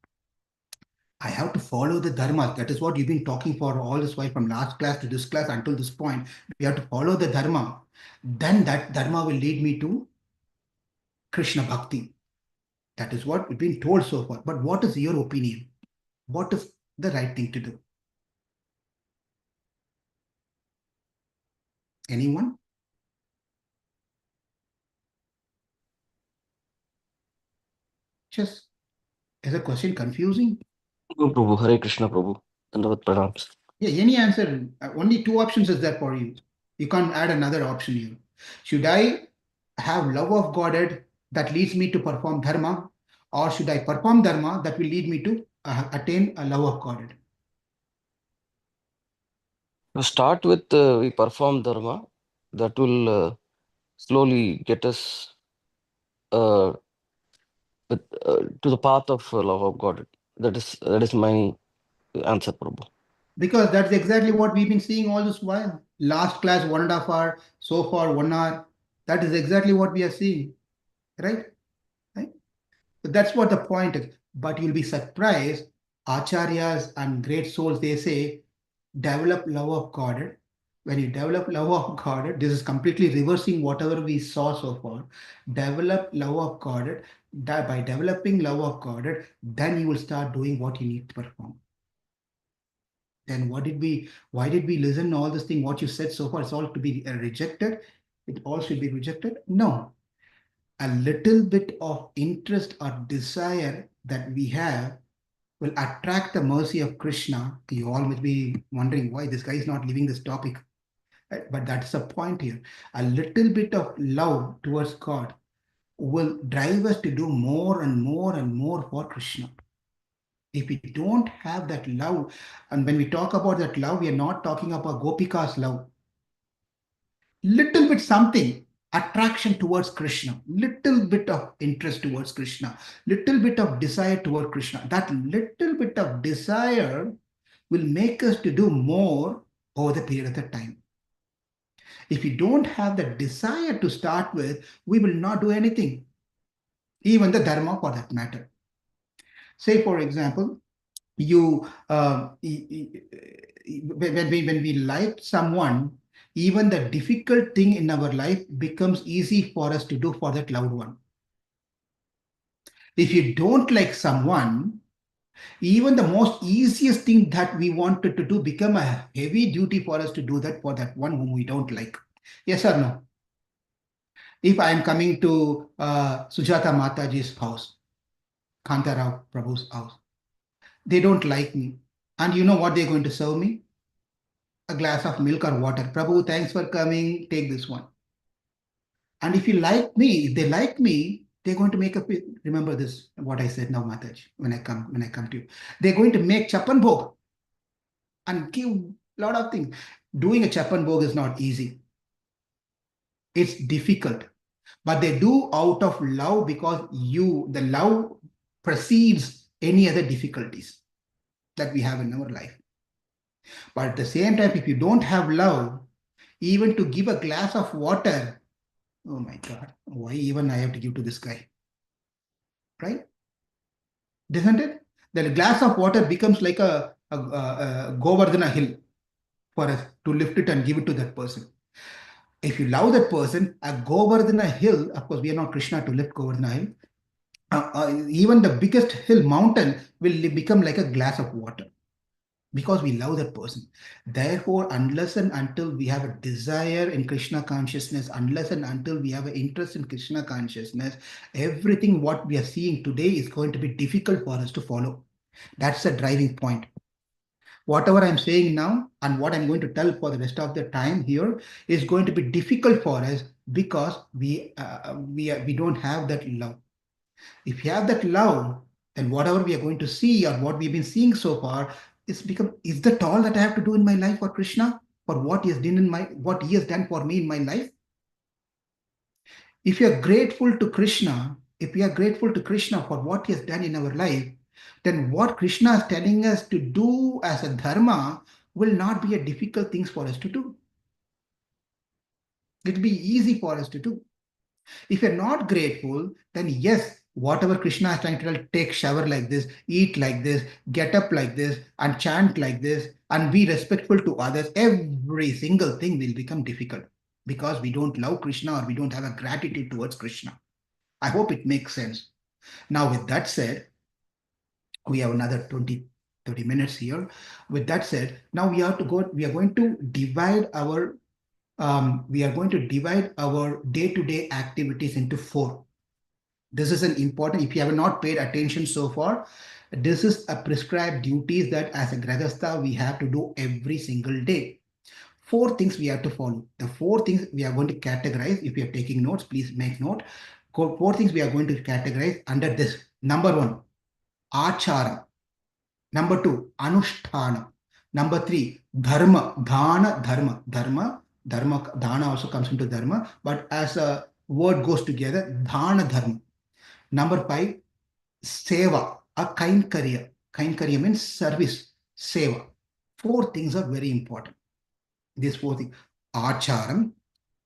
I have to follow the dharma. That is what you've been talking for all this while, from last class to this class until this point. We have to follow the dharma. Then that dharma will lead me to Krishna bhakti. That is what we've been told so far. But what is your opinion? What is the right thing to do? Anyone? Just, is the question confusing? No, Prabhu. Hare Krishna, Prabhu. Dandavat pranams. Yeah, any answer. Only 2 options is there for you. You can't add another option here. Should I have love of Godhead that leads me to perform dharma, or should I perform dharma that will lead me to attain a love of Godhead? To start with, we perform dharma. That will slowly get us to the path of love of God. That is my answer, Prabhu. Because that's exactly what we've been seeing all this while. Last class, 1.5 hours, so far 1 hour. That is exactly what we are seeing, right? Right? So that's what the point is. But you'll be surprised, acharyas and great souls, they say, develop love of God. When you develop love of God, this is completely reversing whatever we saw so far. Develop love of God. By developing love of God, then you will start doing what you need to perform. Then why did we listen to all this thing? What you said so far, it's all to be rejected. It all should be rejected. No, a little bit of interest or desire that we have will attract the mercy of Krishna. You all must be wondering why this guy is not leaving this topic. But that's the point here. A little bit of love towards God will drive us to do more and more and more for Krishna. If we don't have that love, and when we talk about that love, we are not talking about Gopika's love. Little bit something, attraction towards Krishna, little bit of interest towards Krishna, little bit of desire toward Krishna. That little bit of desire will make us to do more over the period of the time. If we don't have the desire to start with, we will not do anything, even the dharma for that matter. Say, for example, when we like someone, even the difficult thing in our life becomes easy for us to do for that loved one. If you don't like someone, even the most easiest thing that we wanted to do become a heavy duty for us to do that for that one whom we don't like. Yes or no? If I am coming to Sujata Mataji's house, Kantarao Prabhu's house, they don't like me. And you know what they're going to serve me? A glass of milk or water. Prabhu, thanks for coming. Take this one. And if you like me, if they like me, they're going to make a, remember this, what I said now, Mataji, when I come to you. They're going to make chapan bhog and give a lot of things. Doing a chapan bhog is not easy. It's difficult. But they do out of love, because the love precedes any other difficulties that we have in our life. But at the same time, if you don't have love, even to give a glass of water, oh my God, why even I have to give to this guy? Right? Doesn't it? The glass of water becomes like a Govardhana hill for us to lift it and give it to that person. If you love that person, a Govardhana hill, of course, we are not Krishna to lift Govardhana hill. Even the biggest hill mountain will become like a glass of water, because we love that person. Therefore, unless and until we have a desire in Krishna consciousness, unless and until we have an interest in Krishna consciousness, everything what we are seeing today is going to be difficult for us to follow. That's the driving point. Whatever I'm saying now and what I'm going to tell for the rest of the time here is going to be difficult for us, because we don't have that love. If you have that love, then whatever we are going to see or what we've been seeing so far, is that all that I have to do in my life for Krishna, for what he has done for me in my life? If you are grateful to Krishna, if we are grateful to Krishna for what he has done in our life, then what Krishna is telling us to do as a dharma will not be a difficult thing for us to do. It will be easy for us to do. If you're not grateful, then yes, whatever Krishna is trying to tell, take shower like this, eat like this, get up like this, and chant like this, and be respectful to others, every single thing will become difficult, because we don't love Krishna, or we don't have a gratitude towards Krishna. I hope it makes sense. Now, with that said, we have another 20, 30 minutes here. With that said, now we are going to divide our day-to-day activities into 4. This is an important, if you have not paid attention so far, this is a prescribed duties that as a Gṛhastha we have to do every single day. 4 things we have to follow. The 4 things we are going to categorize. If you are taking notes, please make note. 4 things we are going to categorize under this. Number 1, āśramas. Number 2, anushthanam. Number 3, dharma, dharma. Dharma also comes into dharma, but as a word goes together, dharma. Number 5, seva, a kainkariya. Kainkariya means service, seva. 4 things are very important. These 4 things: āśramas,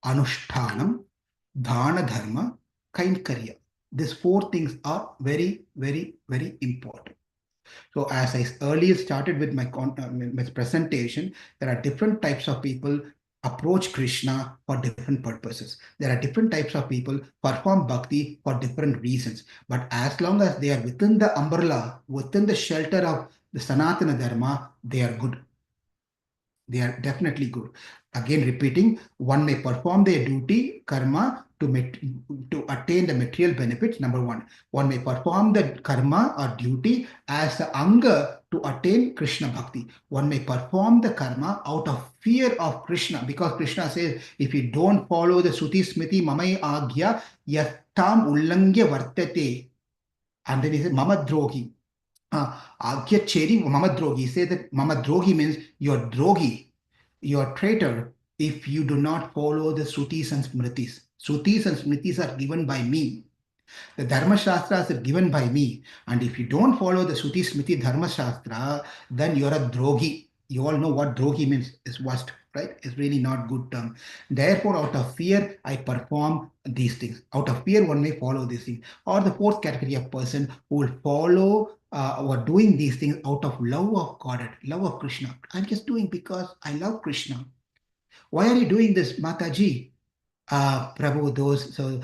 anušthanam, dharma, kainkariya. These 4 things are very, very, very important. So as I earlier started with my presentation, there are different types of people approach Krishna for different purposes. There are different types of people perform bhakti for different reasons. But as long as they are within the umbrella, within the shelter of the Sanatana Dharma, they are good. They are definitely good. Again, repeating, one may perform their duty, karma, to attain the material benefits. Number 1, one may perform the karma or duty as the anga to attain Krishna bhakti. One may perform the karma out of fear of Krishna, because Krishna says, if you don't follow the Sruti Smriti Mamai Agya Yattam Ullangya Vartate, and then he says Mama Drogi. Agya Cheri Mama Drogi. He says that Mama Drogi means you're drogi, you're traitor, if you do not follow the Srutis and Smritis. Srutis and Smritis are given by me. The Dharma Shastras are given by me. And if you don't follow the Sruti Smriti Dharma Shastra, then you're a drogi. You all know what drohi means, is worst, right? It's really not good term. Therefore, out of fear, I perform these things. Out of fear, one may follow these things. Or the fourth category of person who will follow or doing these things out of love of God, love of Krishna. I'm just doing because I love Krishna. Why are you doing this, Mataji? Prabhu,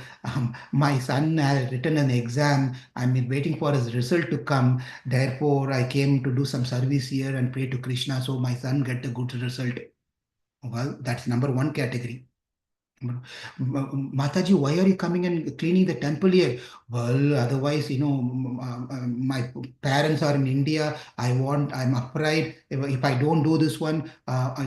my son has written an exam. I'm waiting for his result to come. Therefore, I came to do some service here and pray to Krishna so my son get a good result. Well, that's number one category. Mataji, why are you coming and cleaning the temple here? Well, otherwise, my parents are in India. I'm afraid if I don't do this one,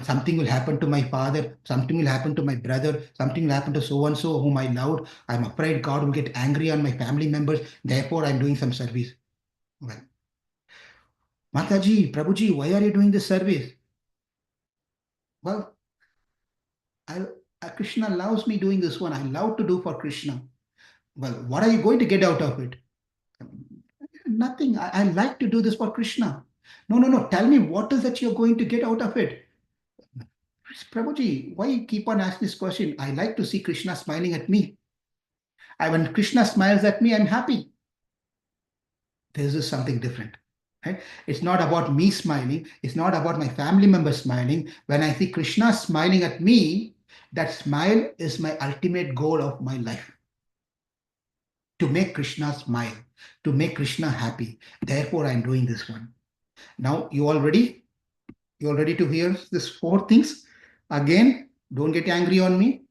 something will happen to my father, something will happen to my brother, something will happen to so and so whom I loved. I'm afraid God will get angry on my family members. Therefore, I'm doing some service. Well, Mataji, Prabhuji, why are you doing this service? Well, Krishna loves me doing this one. I love to do for Krishna. Well, what are you going to get out of it? Nothing. I like to do this for Krishna. No. Tell me, what is that you're going to get out of it? Prabhuji, why you keep on asking this question? I like to see Krishna smiling at me. When Krishna smiles at me, I'm happy. This is something different. Right? It's not about me smiling. It's not about my family members smiling. When I see Krishna smiling at me, that smile is my ultimate goal of my life. To make Krishna smile, to make Krishna happy. Therefore, I'm doing this one. Now, you all ready? You all ready to hear these four things? Again, don't get angry on me.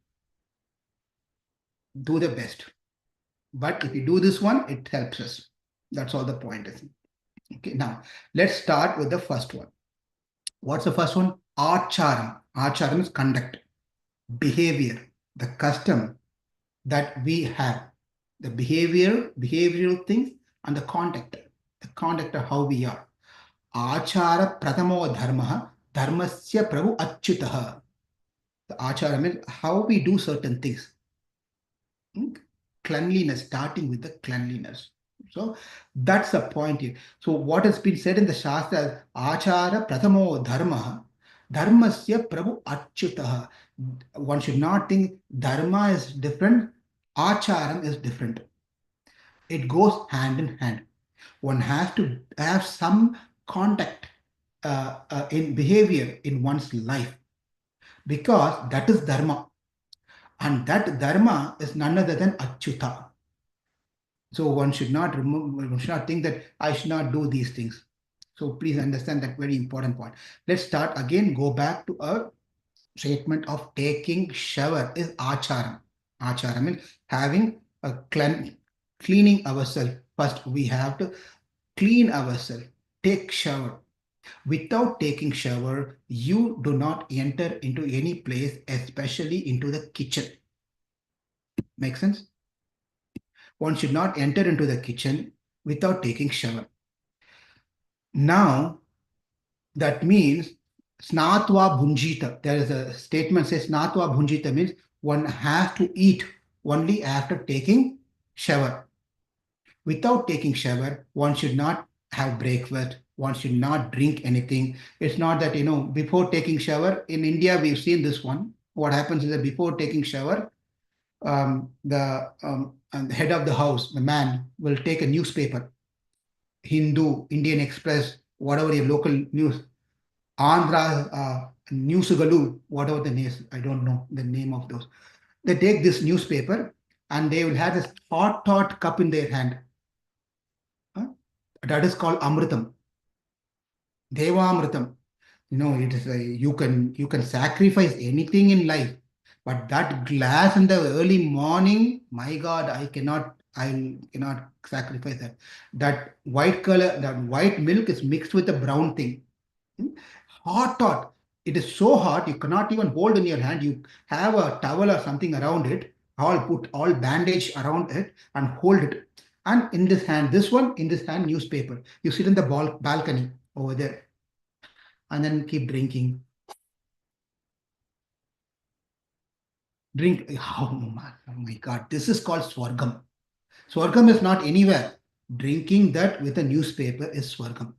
Do the best. But if you do this one, it helps us. That's all the point is. Okay, now let's start with the first one. What's the first one? Āśramas. Āśramas is conduct, behavior, the custom that we have. The behavioral things, and the conduct of how we are. Āśara pratamo dharma, dharmasya prabhu achyutah. The āśara means how we do certain things. Cleanliness, starting with the cleanliness. So that's the point here. So what has been said in the Shastra, āśara pratamo dharma, dharmasya prabhu achyutah. One should not think dharma is different, āśaram is different. It goes hand in hand. One has to have some contact in behavior in one's life, because that is dharma, and that dharma is none other than achyuta. So one should not think that I should not do these things. So please understand that very important point. Let's start again. Go back to a statement of taking shower is āśaram. Āśaram means having a cleaning ourselves. First, we have to clean ourselves, take shower. Without taking shower, you do not enter into any place, especially into the kitchen. Make sense? One should not enter into the kitchen without taking shower. Now, that means snatva bhunjita. There is a statement says snatva bhunjita means one has to eat only after taking shower. Without taking shower, one should not have breakfast. One should not drink anything. It's not that, before taking shower, in India, we've seen this one. What happens is that before taking shower, the head of the house, the man, will take a newspaper, Hindu, Indian Express, whatever your local news, Andhra, Newsugalu, whatever the name is, I don't know the name of those. They take this newspaper and they will have this hot cup in their hand. That is called Amritam. Deva Amritam. It is you can sacrifice anything in life, but that glass in the early morning, my God, I cannot sacrifice that. That white color, that white milk is mixed with a brown thing. Hot. It is so hot, you cannot even hold in your hand. You have a towel or something around it, put all bandage around it and hold it. And in this hand, newspaper. You sit in the balcony over there and then keep drinking. Oh my God, this is called Swargam. Swargam is not anywhere. Drinking that with a newspaper is Swargam.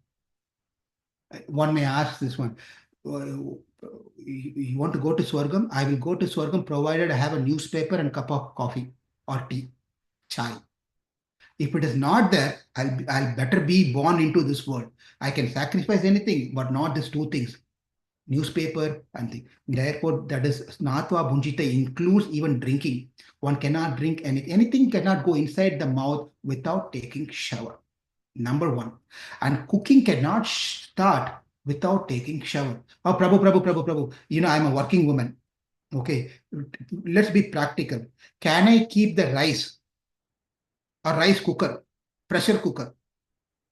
One may ask this one, you want to go to Swargam? I will go to Swargam provided I have a newspaper and cup of coffee or tea, chai. If it is not there, I'll better be born into this world. I can sacrifice anything, but not these two things, newspaper and thing. Therefore, that is Snatva Bhunjita includes even drinking. One cannot drink anything. Anything cannot go inside the mouth without taking shower. Number one. And cooking cannot start without taking shower. Oh, Prabhu. You know, I'm a working woman. Okay, let's be practical. Can I keep the rice, a rice cooker, pressure cooker,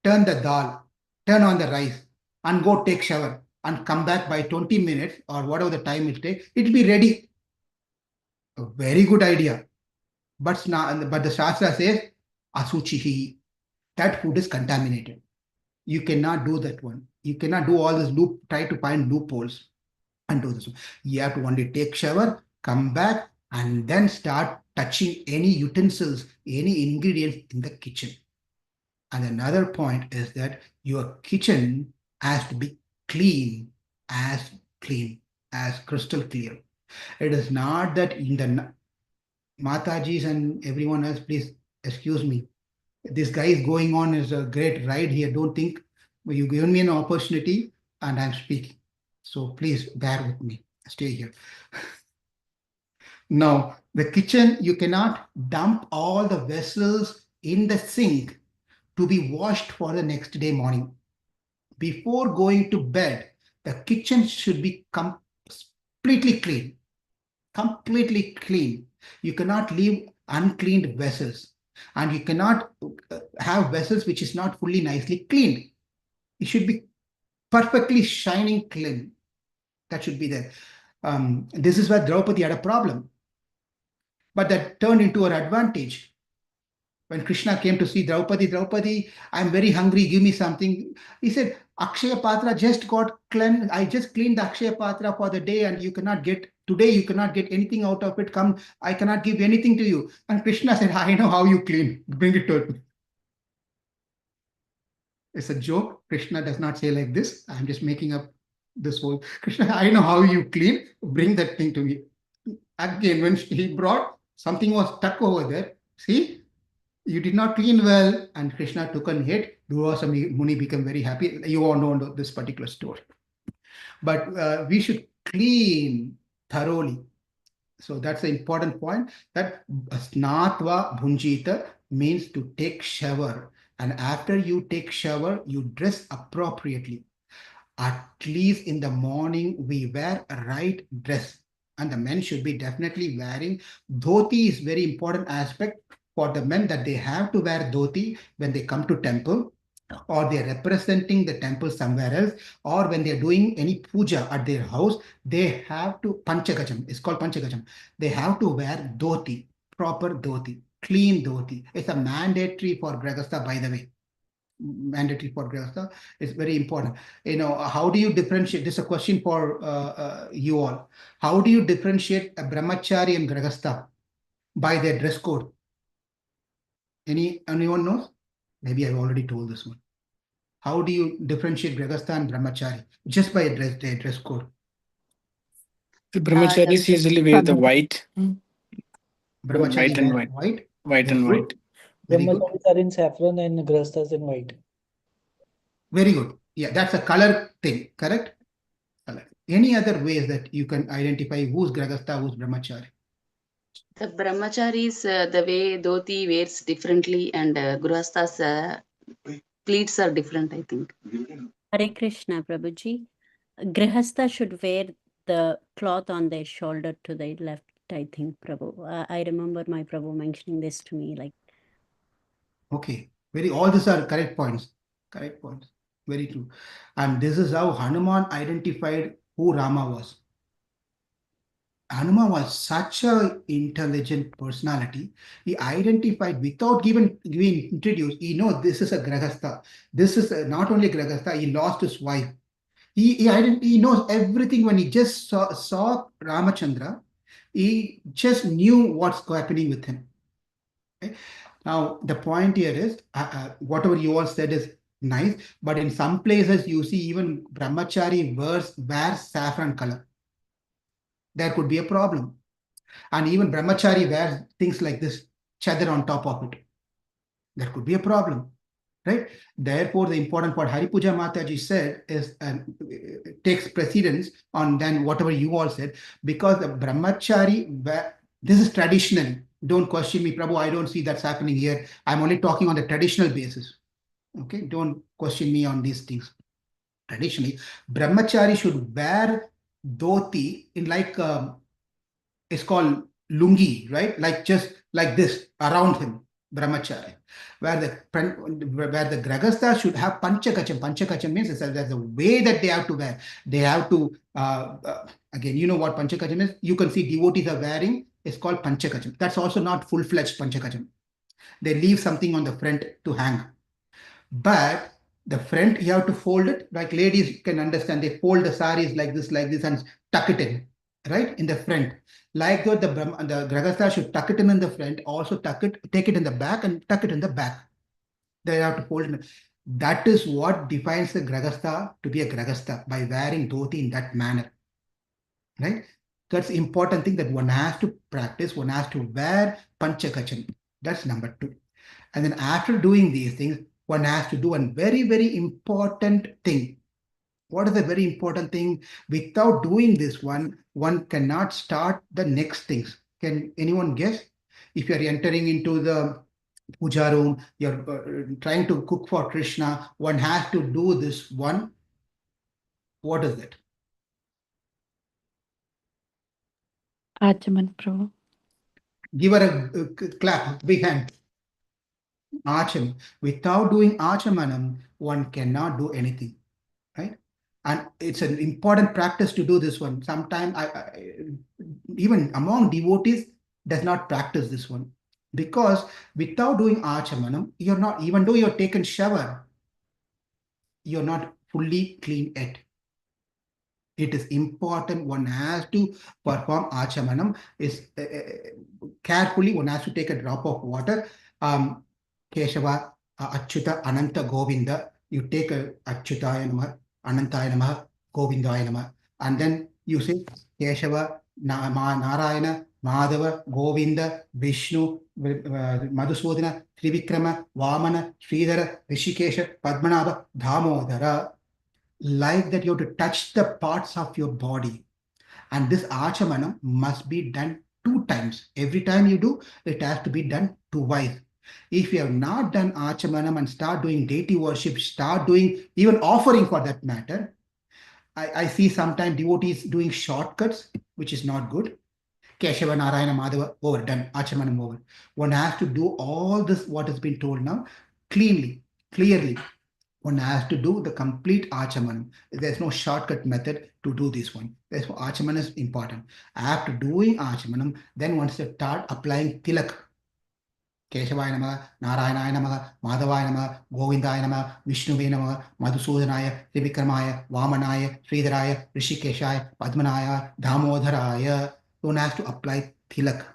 turn the dal, turn on the rice, and go take shower and come back by 20 minutes or whatever the time it takes, it'll be ready? A very good idea. But the Shastra says, asuchihi, that food is contaminated. You cannot do that one. You cannot do all this try to find loopholes and do this one. You have to only take shower, come back, and then start touching any utensils, any ingredients in the kitchen. And another point is that your kitchen has to be clean as crystal clear. It is not that in the Matajis and everyone else, please excuse me. This guy is going on is a great ride here. Don't think you given me an opportunity and I'm speaking. So please bear with me. Stay here. Now, the kitchen, you cannot dump all the vessels in the sink to be washed for the next day morning. Before going to bed, the kitchen should be completely clean. Completely clean. You cannot leave uncleaned vessels. And you cannot have vessels which is not fully nicely cleaned. It should be perfectly shining clean. That should be there. This is where Draupadi had a problem. But that turned into her advantage. When Krishna came to see Draupadi, I'm very hungry, give me something. He said, Akshaya Patra just got cleansed. I just cleaned the Akshaya Patra for the day and you cannot get anything out of it. Come, I cannot give anything to you. And Krishna said, I know how you clean. Bring it to me. It's a joke. Krishna does not say like this. I'm just making up this whole, Krishna, I know how you clean. Bring that thing to me. Again, when he brought, something was stuck over there. See, you did not clean well, and Krishna took a hit. Durvasa Muni became very happy. You all know this particular story. But we should clean thoroughly. So that's the important point, that Snatva Bhunjita means to take shower. And after you take shower, you dress appropriately. At least in the morning, we wear a right dress. And the men should be definitely wearing dhoti is very important aspect for the men, that they have to wear dhoti when they come to temple, or they're representing the temple somewhere else, or when they're doing any puja at their house, they have to panchagajam. It's called panchagajam. They have to wear dhoti, proper dhoti, clean dhoti. It's a mandatory for Gṛhastha, by the way. Mandatory for Gṛhastha. It's very important. You know, how do you differentiate? This is a question for you all. How do you differentiate a Brahmachāri and Gṛhastha by their dress code? Anyone knows? Maybe I've already told this one. How do you differentiate Gṛhastha and Brahmachāri? Just by their dress code. The Brahmacharis usually wear the white. Brahmachari White and wear white. white. White and Very white. good. Very good. Brahmacharis are in saffron and Gṛhasthas in white. Very good. Yeah, that's a color thing, correct? Color. Any other ways that you can identify who's Gṛhastha, who's Brahmachari? The Brahmacharis, the way dhoti wears differently, and Gṛhasthas pleats are different, I think. Hare Krishna, Prabhuji. Grihastha should wear the cloth on their shoulder to the left, I think, Prabhu. I remember my Prabhu mentioning this to me. Like, Okay. All these are correct points. Correct points. Very true. And this is how Hanuman identified who Rama was. Hanuman was such an intelligent personality. He identified without giving introduced. He knows this is a Gṛhastha. This is not only Gṛhastha. He lost his wife. He knows everything. When he just saw Ramachandra, he just knew what's happening with him. Okay? Now the point here is whatever you all said is nice. But in some places, you see even brahmachari wears saffron color. There could be a problem. And even brahmachari wears things like this, chadar on top of it. There could be a problem, right? Therefore, the important part Hari Puja Mataji said is takes precedence on then whatever you all said, because the brahmachari, this is traditional. Don't question me, Prabhu. I don't see that's happening here. I'm only talking on the traditional basis. Okay, don't question me on these things. Traditionally, brahmachari should wear dhoti in like it's called lungi, right? Like just like this around him, brahmachari. Where the Gṛhastha should have panchakacham. Panchakacham means there's a way that they have to wear. They have to again, you know what panchakacham is? You can see devotees are wearing. It's called panchakacham. That's also not full-fledged panchakacham. They leave something on the front to hang. But the front, you have to fold it. Like ladies can understand, they fold the saris like this, and tuck it in, right? In the front. Like that, the Gṛhastha should tuck it in the front, also take it in the back and tuck it in the back. They have to fold it. That is what defines the Gṛhastha to be a Gṛhastha, by wearing dhoti in that manner, right? That's the important thing that one has to practice. One has to wear panchakacham. That's number 2. And then after doing these things, one has to do a very, very important thing. What is a very important thing? Without doing this one cannot start the next things. Can anyone guess? If you are entering into the puja room, you're trying to cook for Krishna, one has to do this one. What is it? Achaman, Prabhu. Give her a clap, big hand. Achamam. Without doing achamanam, one cannot do anything, right? And it's an important practice to do this one. Sometimes even among devotees does not practice this one, because without doing achamanam, you're not, even though you're taken shower, you're not fully clean yet. It is important. One has to perform achamanam. Is carefully. One has to take a drop of water. Keshava, Achyuta, Ananta, Govinda. You take a Achyutaya Namaha, Anantaya Namaha, Govindaya Namaha, and then you say Keshava, Narayana, Madhava, Govinda, Vishnu, Madhusudana, Trivikrama, Vamana, Sridhara, Rishikesha, Padmanabha, Dhamodara. Like that, you have to touch the parts of your body. And this achamanam must be done 2 times. Every time you do, it has to be done twice. If you have not done achamanam and start doing deity worship, start doing even offering for that matter, I see sometimes devotees doing shortcuts, which is not good. Keshava, Narayana, Madhava, over, done, achamanam over. One has to do all this, what has been told now, clearly. One has to do the complete achamanam. There's no shortcut method to do this one. Therefore, achamanam is important. After doing achamanam, then one should start applying tilak. Keshavaya Namaha, Narayana Namaha, Madhavaya Namaha, Govindaya Namaha, Vishnuve Namaha, Madhusudanaya, Trivikramaya, Vamanaya, Sridharaya, Rishikeshaya, Padmanaya, Dhamodharaya. One has to apply tilak.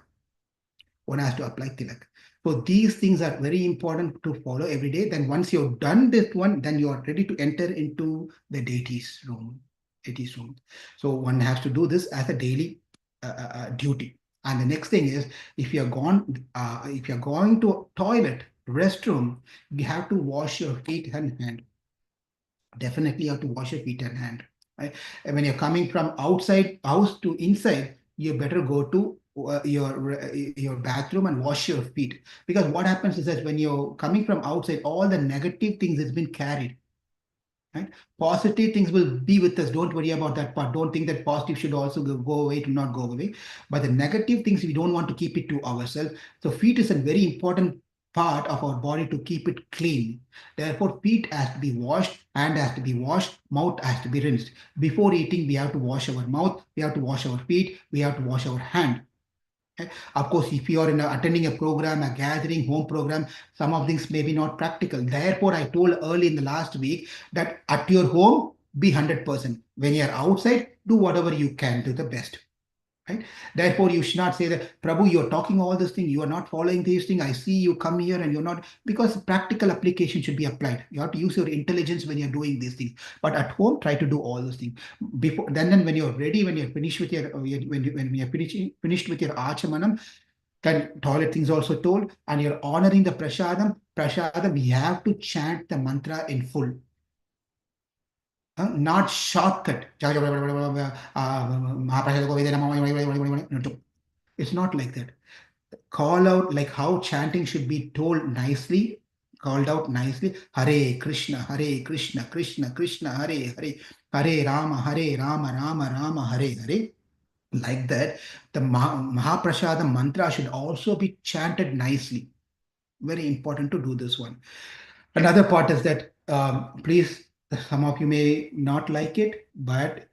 So these things are very important to follow every day. Then once you've done this one, then you are ready to enter into the deity's room. So one has to do this as a daily duty. And the next thing is, if you're going to toilet, restroom, you have to wash your feet and hand. Definitely you have to wash your feet and hand. Right? And when you're coming from outside house to inside, you better go to your bathroom and wash your feet. Because what happens is that when you're coming from outside, all the negative things has been carried. Right? Positive things will be with us. Don't worry about that part. Don't think that positive should also go away, to not go away. But the negative things, we don't want to keep it to ourselves. So feet is a very important part of our body to keep it clean. Therefore, feet has to be washed, hand has to be washed, mouth has to be rinsed. Before eating, we have to wash our mouth, we have to wash our feet, we have to wash our hand. Okay. Of course, if you are attending a program, a gathering, home program, some of things may be not practical. Therefore, I told early in the last week that at your home, be 100%. When you are outside, do whatever you can, do the best. Right? Therefore, you should not say that, Prabhu, you're talking all this thing, you are not following these things. I see you come here and you're not, because practical application should be applied. You have to use your intelligence when you're doing these things. But at home, try to do all those things. Before then when you're ready, when you're finished with your when you're finished with your achamanam, then toilet things also told, and you're honoring the prasadam. Prasadam, we have to chant the mantra in full. Not shortcut. It's not like that. Call out like how chanting should be told nicely, called out nicely. Hare Krishna, Krishna Krishna, Hare Hare, Hare Rama, Rama Rama, Hare Hare. Like that, the Mahaprasada mantra should also be chanted nicely. Very important to do this one. Another part is that, please, some of you may not like it, but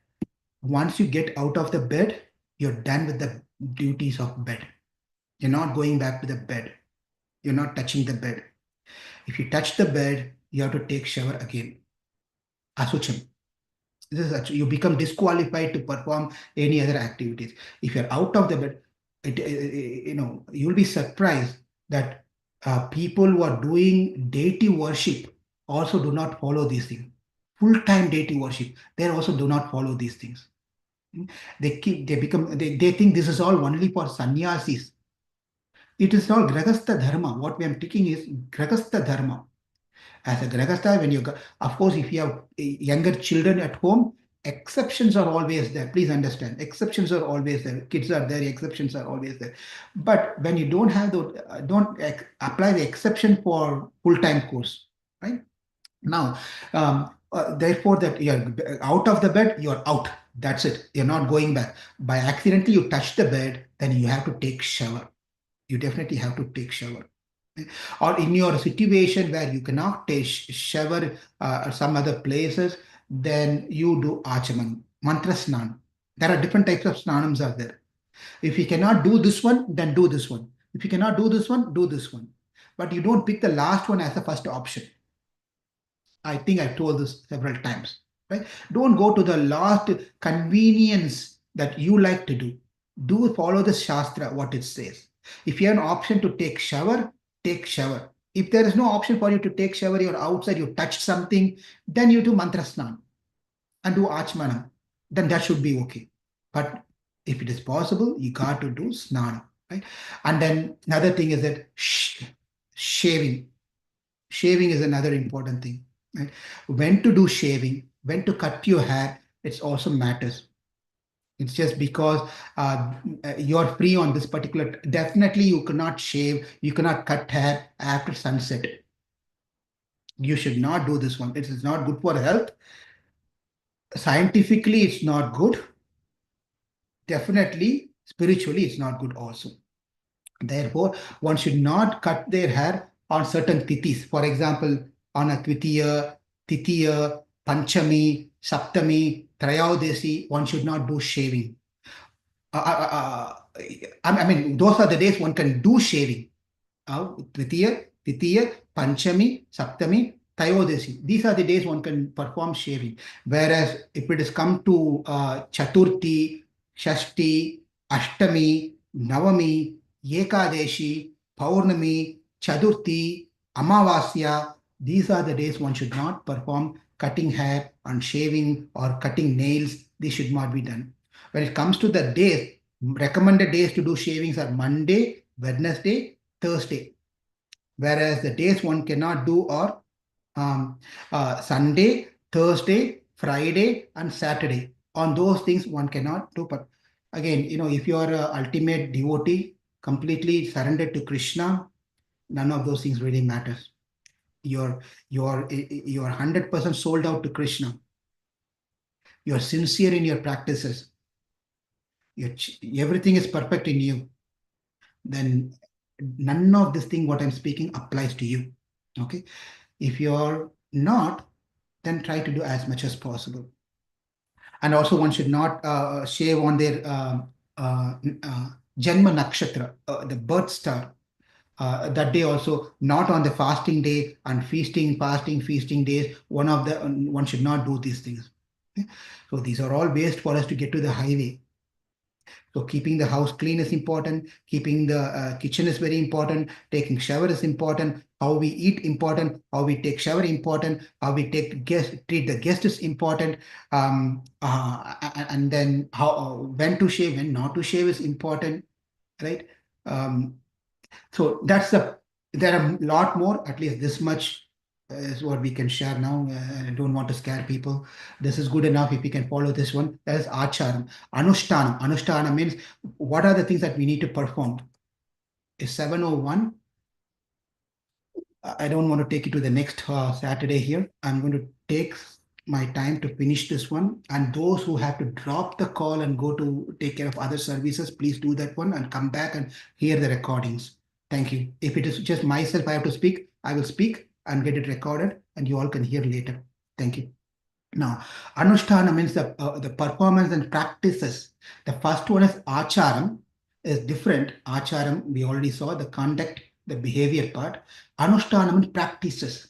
once you get out of the bed, you're done with the duties of bed. You're not going back to the bed. You're not touching the bed. If you touch the bed, you have to take shower again. Asucham. This is you become disqualified to perform any other activities. If you're out of the bed, you'll be surprised that people who are doing deity worship also do not follow these things. Full-time deity worship, they also do not follow these things. They think this is all only for sannyasis. It is all Gṛhastha Dharma. What we are taking is Gṛhastha Dharma. As a Gṛhastha, when you, of course, if you have younger children at home, exceptions are always there. Please understand, exceptions are always there. Kids are there, exceptions are always there. But when you don't have the, don't apply the exception for full-time course, right? Now, therefore, that you're out of the bed, you're out. That's it. You're not going back. By accidentally you touch the bed, then you have to take shower. You definitely have to take shower. Or in your situation where you cannot take shower or some other places, then you do achaman, mantra snan. There are different types of snanams are there. If you cannot do this one, then do this one. If you cannot do this one, do this one. But you don't pick the last one as the first option. I think I've told this several times, right? Don't go to the last convenience that you like to do. Do follow the Shastra, what it says. If you have an option to take shower, take shower. If there is no option for you to take shower, you're outside, you touch something, then you do mantra snan and do achmanam. Then that should be okay. But if it is possible, you got to do snana, right? And then another thing is that shaving. Shaving is another important thing, right? When to do shaving, when to cut your hair, it also matters. It's just because you're free on this particular, definitely you cannot shave, you cannot cut hair after sunset. You should not do this one. It is not good for health. Scientifically, it's not good. Definitely, spiritually, it's not good also. Therefore, one should not cut their hair on certain tithis. For example, on a Tvitiya, Titiya, Panchami, Saptami, Trayodasi, one should not do shaving. I mean, those are the days one can do shaving. Tvitiya, Panchami, Saptami, Trayodasi. These are the days one can perform shaving. Whereas if it has come to Chaturthi, Shashti, Ashtami, Navami, Ekadeshi, Paurnami, Chaturthi, Amavasya, these are the days one should not perform cutting hair and shaving or cutting nails. This should not be done. When it comes to the days, recommended days to do shavings are Monday, Wednesday, Thursday. Whereas the days one cannot do are Sunday, Thursday, Friday, and Saturday. On those things one cannot do. But again, if you are an ultimate devotee, completely surrendered to Krishna, none of those things really matters. You're 100% sold out to Krishna. You're sincere in your practices. Everything is perfect in you. Then none of this thing what I'm speaking applies to you. Okay. If you're not, then try to do as much as possible. And also one should not shave on their Janma Nakshatra, the birth star. That day also, not on the fasting day and feasting days, one should not do these things. Okay? So these are all ways for us to get to the highway. So keeping the house clean is important. Keeping the kitchen is very important. Taking shower is important. How we eat important. How we take shower important. How we treat the guest is important. And then how when to shave, when not to shave is important, right? So there are a lot more. At least this much is what we can share now. I don't want to scare people. This is good enough if we can follow this one. That is acharam. Anushtanam. Anushtanam means what are the things that we need to perform. Is 701. I don't want to take it to the next Saturday here. I'm going to take my time to finish this one. And those who have to drop the call and go to take care of other services, please do that one and come back and hear the recordings. Thank you. If it is just myself, I have to speak, I will speak and get it recorded and you all can hear later. Thank you. Now, Anushtana means the performance and practices. The first one is Acharam, is different. Acharam, we already saw the conduct, the behavior part. Anushtana means practices,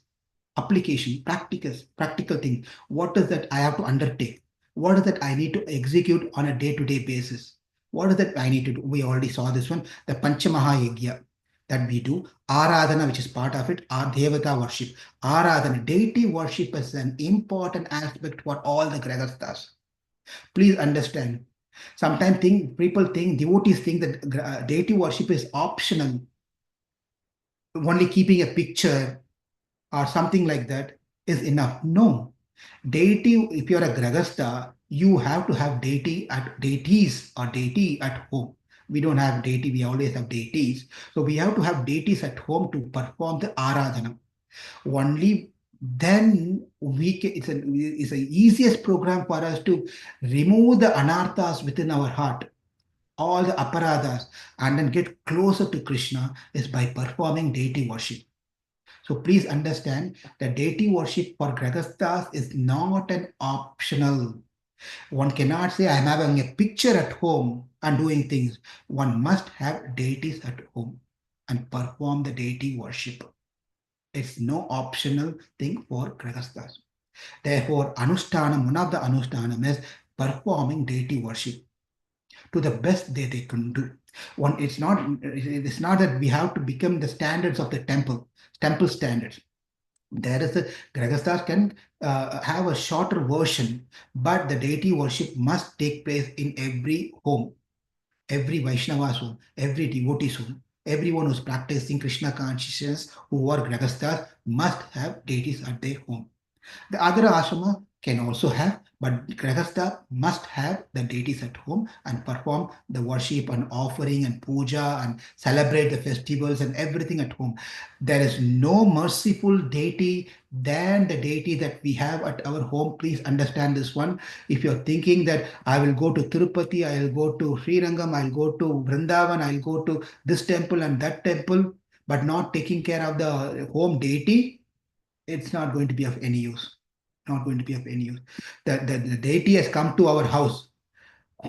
application, practical thing. What is that I have to undertake? What is that I need to execute on a day-to-day basis? What is that I need to do? We already saw this one, the Panchamaha Yajña that we do. Aradhana, which is part of it, our Devata worship. Aradhana, deity worship is an important aspect for all the Gṛhasthas. Please understand. Sometimes devotees think that deity worship is optional. Only keeping a picture or something like that is enough. No. Deity, if you're a Gṛhastha, you have to have deity at home. We don't have deity, we always have deities. So we have to have deities at home to perform the aradhana. Only then it's the easiest program for us to remove the anarthas within our heart, all the aparadhas, and then get closer to Krishna is by performing deity worship. So please understand that deity worship for Gṛhasthas is not an optional. One cannot say, I'm having a picture at home and doing things. One must have deities at home and perform the deity worship. It's no optional thing for Gṛhasthas. Therefore, Anushthanam, one of the Anushthanam is performing deity worship to the best they can do. It's not that we have to become the standards of the temple standards. There is Gṛhasthas can have a shorter version, but the deity worship must take place in every home, every Vaishnava's home, every devotee's home. Everyone who's practicing Krishna consciousness, who are Gṛhasthas, must have deities at their home. The other ashrama can also have, but Gṛhastha must have the deities at home and perform the worship and offering and puja and celebrate the festivals and everything at home. There is no merciful deity than the deity that we have at our home. Please understand this one. If you're thinking that I will go to Tirupati, I will go to Srirangam, I'll go to Vrindavan, I'll go to this temple and that temple, but not taking care of the home deity, it's not going to be of any use. Not going to be of any use. The deity has come to our house.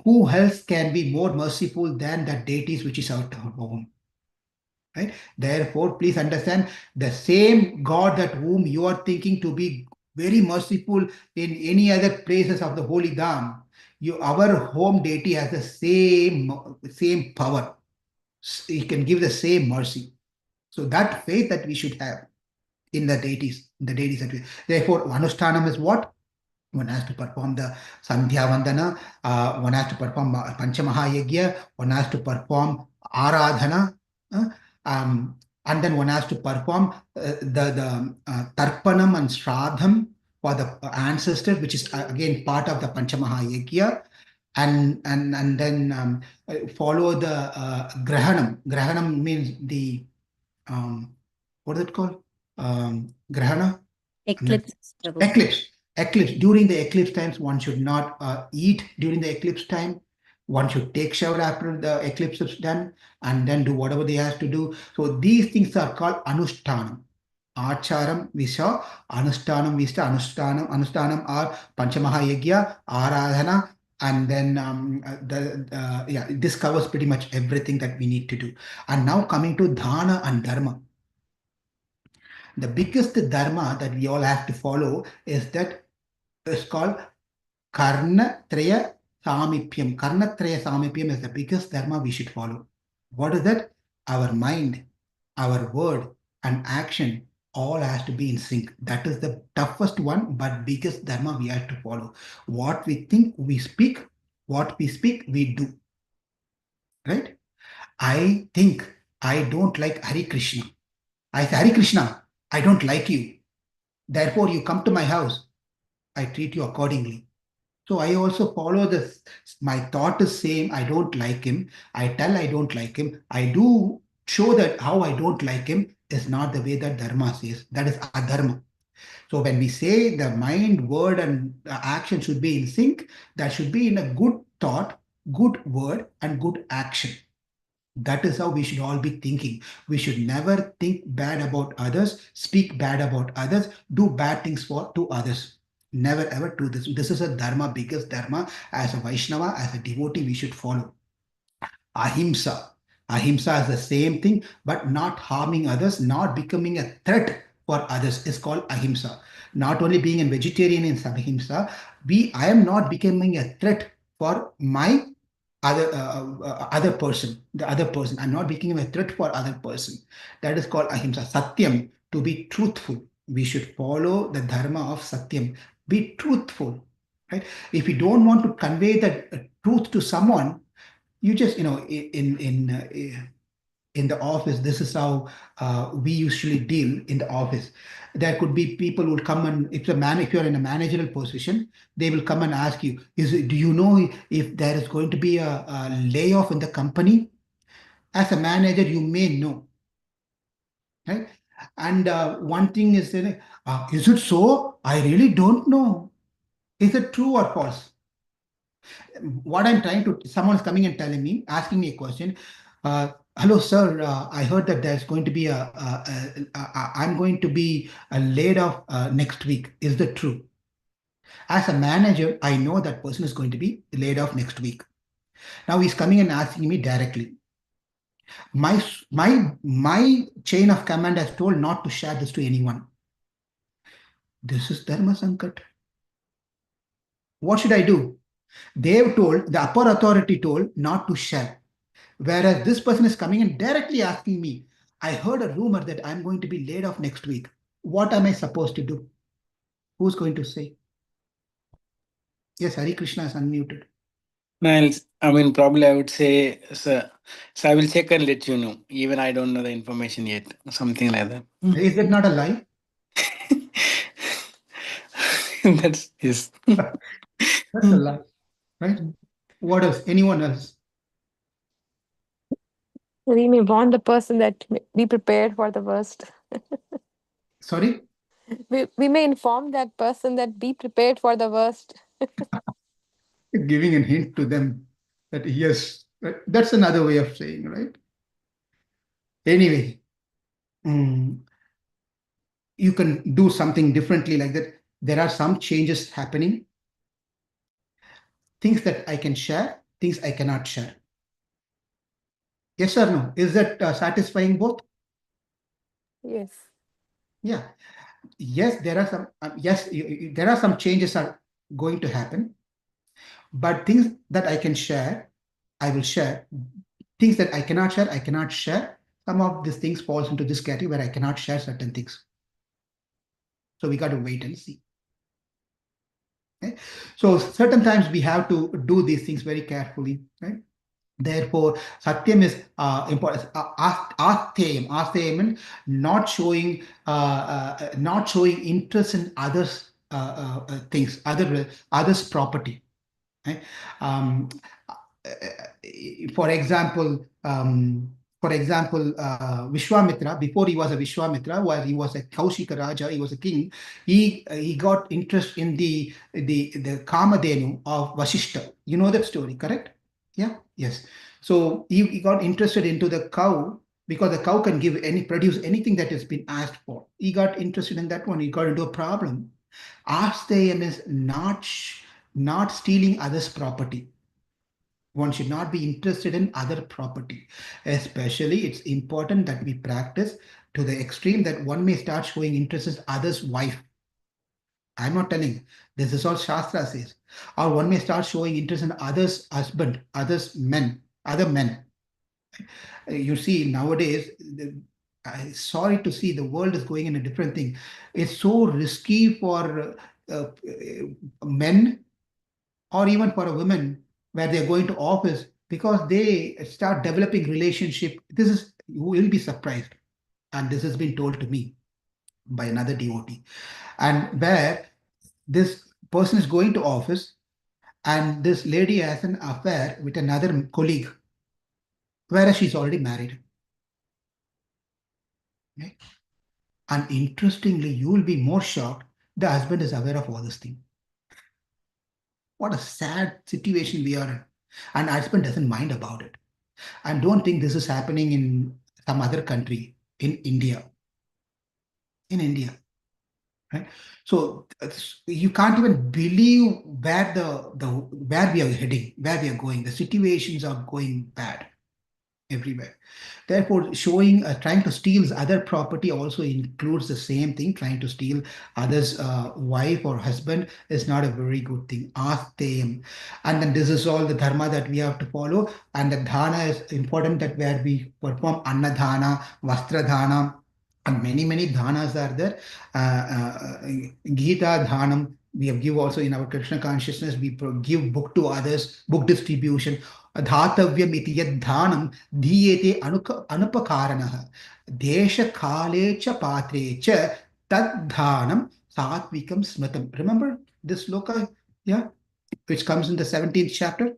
Who else can be more merciful than that deities which is out of our home? Right? Therefore, please understand, the same God that whom you are thinking to be very merciful in any other places of the holy Dham, our home deity has the same power. He can give the same mercy. So that faith that we should have in the deities that we. Therefore, Anushthanam is what? One has to perform the Sandhya Vandana, one has to perform Panchamaha Yajña, one has to perform Aradhana, and then one has to perform the Tarpanam and Sradham for the ancestors, which is again part of the Panchamaha Yajña. And then follow the Grahanam. Grahanam means the what is it called? Grahana? Eclipse. Eclipse. During the eclipse times, one should not eat during the eclipse time. One should take shower after the eclipse is done and then do whatever they have to do. So these things are called Anushtanam. Acharam we saw, Anushtanam we saw, Anushtanam are Panchamaha Yajña, Aradhana, and then this covers pretty much everything that we need to do. And now coming to Dana and Dharma. The biggest dharma that we all have to follow is that it's called Karna Traya samipyam. Karnatraya samipyam is the biggest dharma we should follow. What is that? Our mind, our word, and action all has to be in sync. That is the toughest one, but biggest dharma we have to follow. What we think, we speak. What we speak, we do. Right? I think I don't like Hare Krishna. I say, Hare Krishna, I don't like you. Therefore, you come to my house. I treat you accordingly. So I also follow this. My thought is same. I don't like him. I tell I don't like him. I do show that how I don't like him is not the way that dharma says. That is adharma. So when we say the mind, word, and action should be in sync, that should be in a good thought, good word, and good action. That is how we should all be thinking. We should never think bad about others, speak bad about others, do bad things to others. Never ever do this. This is a dharma, biggest dharma. As a Vaishnava, as a devotee, we should follow. Ahimsa. Ahimsa is the same thing, but not harming others, not becoming a threat for others is called ahimsa. Not only being a vegetarian is ahimsa, I am not becoming a threat for my other person, the other person. I'm not becoming a threat for other person. That is called ahimsa. Satyam, to be truthful. We should follow the dharma of satyam. Be truthful, right? If you don't want to convey the truth to someone, you just, in the office, this is how we usually deal in the office. There could be people who would come and, if you're in a managerial position, they will come and ask you, do you know if there is going to be a layoff in the company? As a manager, you may know, right? And one thing is, is it so? I really don't know. Is it true or false? What I'm trying to, someone's coming and telling me, asking me a question. Hello, sir. I heard that there's going to be I'm going to be laid off next week. Is that true? As a manager, I know that person is going to be laid off next week. Now he's coming and asking me directly. My chain of command has told not to share this to anyone. This is Dharma Sankat. What should I do? They've told, the upper authority told not to share. Whereas this person is coming and directly asking me, I heard a rumor that I'm going to be laid off next week. What am I supposed to do? Who's going to say? Yes, Hare Krishna is unmuted. Probably I would say, so I will check and let you know. Even I don't know the information yet. Something like that. Is that not a lie? That's yes. That's a lie, right? What else? Anyone else? We may warn the person that be prepared for the worst. Sorry? We may inform that person that be prepared for the worst. Giving a hint to them that yes, that's another way of saying, right? Anyway, you can do something differently like that. There are some changes happening. Things that I can share, things I cannot share. Yes or no? Is that satisfying both? Yes. Yeah. Yes, there are some. There are some changes are going to happen. But things that I can share, I will share. Things that I cannot share, I cannot share. Some of these things falls into this category where I cannot share certain things. So we got to wait and see. Okay? So certain times we have to do these things very carefully, right? Therefore, satyam is important. Astheyam means not showing interest in others' things, others' property. Right? For example, Vishwamitra, before he was a Vishwamitra, while he was a Kaushika Raja, he was a king, he got interest in the Kamadhenu of Vasishta. You know that story, correct? Yeah, yes. So he got interested into the cow because the cow can produce anything that has been asked for. He got interested in that one. He got into a problem. Astheyam is not stealing others' property. One should not be interested in other property. Especially, it's important that we practice to the extreme that one may start showing interest in others' wife. I'm not telling. This is all Shastra says. Or one may start showing interest in others' husband, others' men, other men. You see, nowadays, sorry to see the world is going in a different thing. It's so risky for men or even for a woman where they're going to office because they start developing relationship. This is, you will be surprised. And this has been told to me by another devotee. And where this person is going to office and this lady has an affair with another colleague, whereas she's already married. Okay? And interestingly, you will be more shocked the husband is aware of all this thing. What a sad situation we are in. And husband doesn't mind about it. And don't think this is happening in some other country, in India. In India. Right? So you can't even believe where where we are heading, where we are going. The situations are going bad everywhere. Therefore, showing, trying to steal other property also includes the same thing. Trying to steal others' wife or husband is not a very good thing. Ask them. And then this is all the dharma that we have to follow. And the dhana is important, that where we perform annadhana, vastradhana, and many dhanas are there. Gita dhanam, we have give also in our Krishna consciousness, we give book to others, book distribution. Dhatavyam iti yad dhanam diyete anupakaranah desha kale cha patre cha tad dhanam satvikam smritam. Remember this sloka, yeah, which comes in the 17th chapter.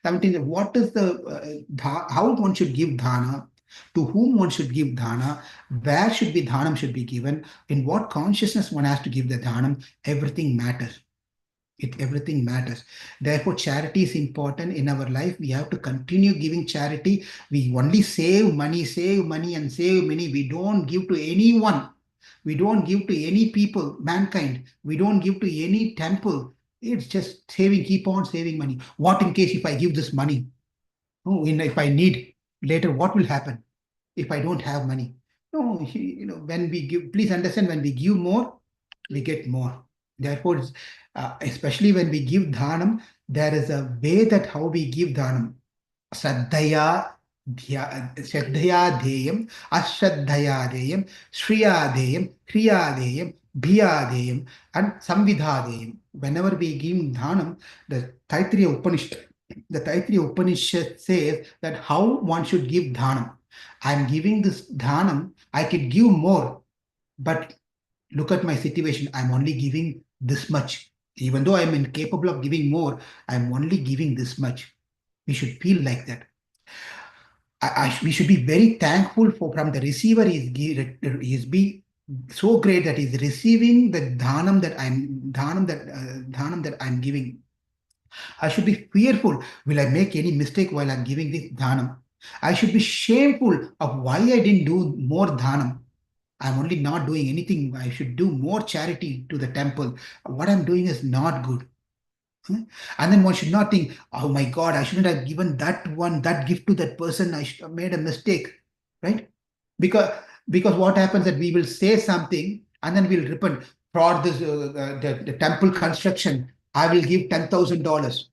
17th, what is the how one should give dhana, to whom one should give dhana, where should be dhanam should be given, in what consciousness one has to give the dhanam. Everything matters. Everything matters. Therefore, charity is important in our life. We have to continue giving charity. We only save money and save money. We don't give to anyone. We don't give to any people, mankind. We don't give to any temple. It's just saving, keep on saving money. What in case if I give this money? Oh, if I need later, what will happen if I don't have money? No, when we give, please understand, when we give more, we get more. Therefore, especially when we give dhanam, there is a way that how we give dhanam. Shraddhaya deyam, ashraddhaya deyam, shriya deyam, kriya deyam, bhiya deyam, and samvidha deyam. Whenever we give dhanam, the Taittiriya Upanishad says that how one should give dhanam. I'm giving this dhanam, I could give more, but look at my situation. I'm only giving this much. Even though I'm incapable of giving more, I'm only giving this much. We should feel like that. We should be very thankful from the receiver. He's be so great that he's receiving the dhanam that I'm giving. I should be fearful. Will I make any mistake while I'm giving this dhanam? I should be shameful of why I didn't do more dhanam. I'm only not doing anything. I should do more charity to the temple. What I'm doing is not good. And then one should not think, oh my God, I shouldn't have given that gift to that person. I should have made a mistake, right? Because what happens that we will say something and then we'll repent for this the temple construction. I will give $10,000,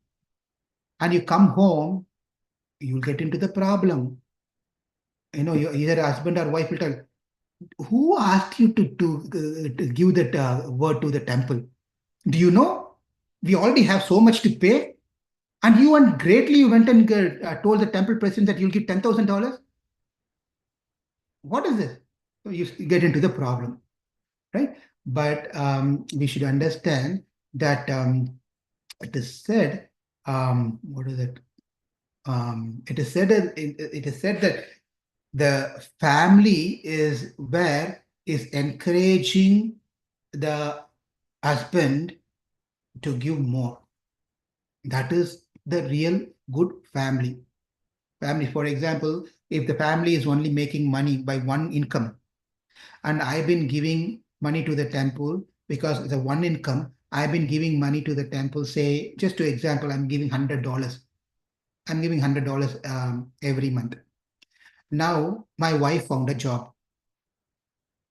and you come home, you'll get into the problem. Either husband or wife will tell, who asked you to give that word to the temple? Do you know we already have so much to pay? And you went and told the temple president that you'll give $10,000? What is this? So you get into the problem, right? But we should understand that it is said, what is it? It is said that the family is encouraging the husband to give more. That is the real good family. For example, if the family is only making money by one income, and I've been giving money to the temple because it's a one income, I've been giving money to the temple, say, just to example, I'm giving $100. I'm giving $100 every month. Now, my wife found a job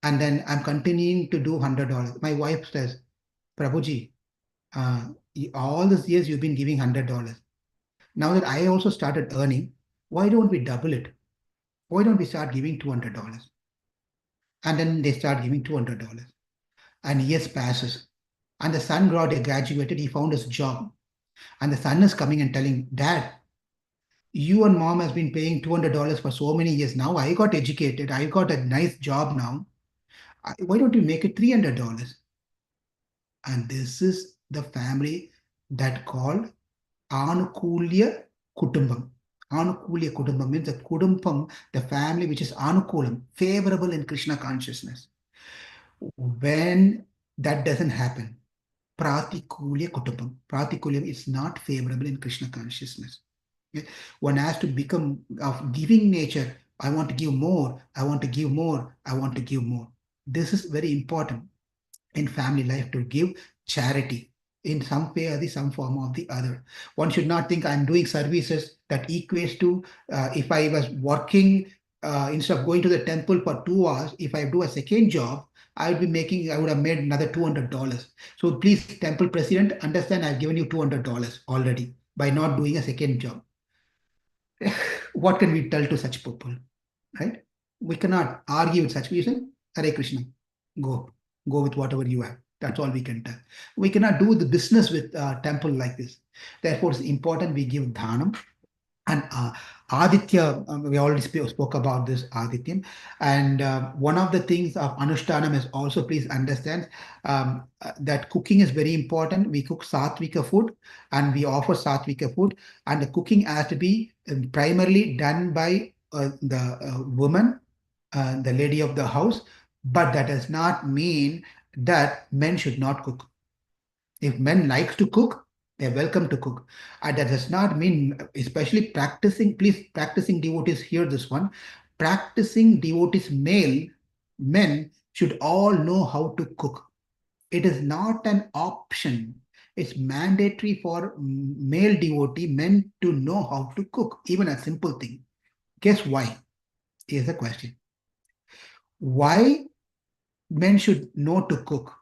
and then I'm continuing to do $100. My wife says, Prabhuji, all these years you've been giving $100. Now that I also started earning, why don't we double it? Why don't we start giving $200? And then they start giving $200. And years passes. And the son graduated, he found his job. And the son is coming and telling, Dad, you and mom has been paying $200 for so many years. Now I got educated. I got a nice job now. Why don't you make it $300? And this is the family that called Anukulya Kutumbam. Anukulya Kutumbam means the Kutumbam, the family which is Anukulam, favorable in Krishna consciousness. When that doesn't happen, Pratikulya Kutumbam. Pratikulya is not favorable in Krishna consciousness. One has to become of giving nature. I want to give more. I want to give more. I want to give more. This is very important in family life, to give charity in some way or some form or the other. One should not think I'm doing services that equates to if I was working instead of going to the temple for 2 hours, if I do a second job, I would have made another $200. So please, temple president, understand I've given you $200 already by not doing a second job. What can we tell to such people, right? We cannot argue with such people. Hare Krishna, go with whatever you have. That's all we can tell. We cannot do the business with temple like this. Therefore, it's important we give dhanam. And Aditya, we already spoke about this, Aditya. And one of the things of Anushtanam is also, please understand that cooking is very important. We cook Satvika food and we offer Satvika food. And the cooking has to be primarily done by the woman, the lady of the house. But that does not mean that men should not cook. If men like to cook, they're welcome to cook. And that does not mean, especially practicing, please, practicing devotees, hear this one. Practicing devotees, men should all know how to cook. It is not an option. It's mandatory for male devotee, men, to know how to cook, even a simple thing. Guess why? Here's the question. Why men should know to cook?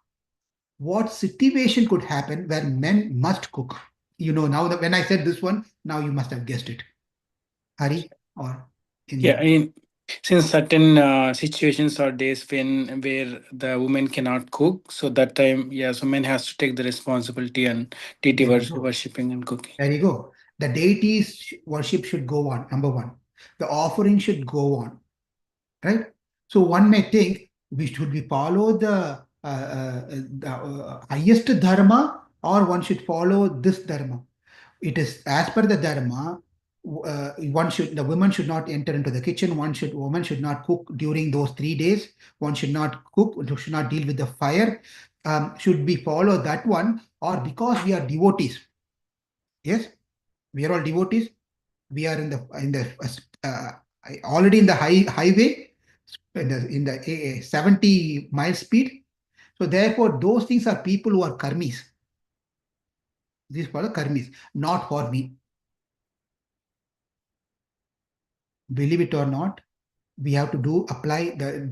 What situation could happen where men must cook? You know, now that when I said this one, now you must have guessed it. Hari or Yeah, I mean, since certain situations or days where the woman cannot cook, so that time, yeah, so men has to take the responsibility and deity worshipping and cooking. There you go. The deities worship should go on, number one. The offering should go on, right? So one may think, should we follow the highest dharma, or one should follow this dharma? It is as per the dharma. The woman should not enter into the kitchen. Woman should not cook during those 3 days. One should not cook. Should not deal with the fire. Should we follow that one, or because we are devotees? Yes, we are all devotees. We are already in the highway in the 70 mile speed. So therefore, those things are people who are karmis. These are the karmis, not for me. Believe it or not, we have to apply the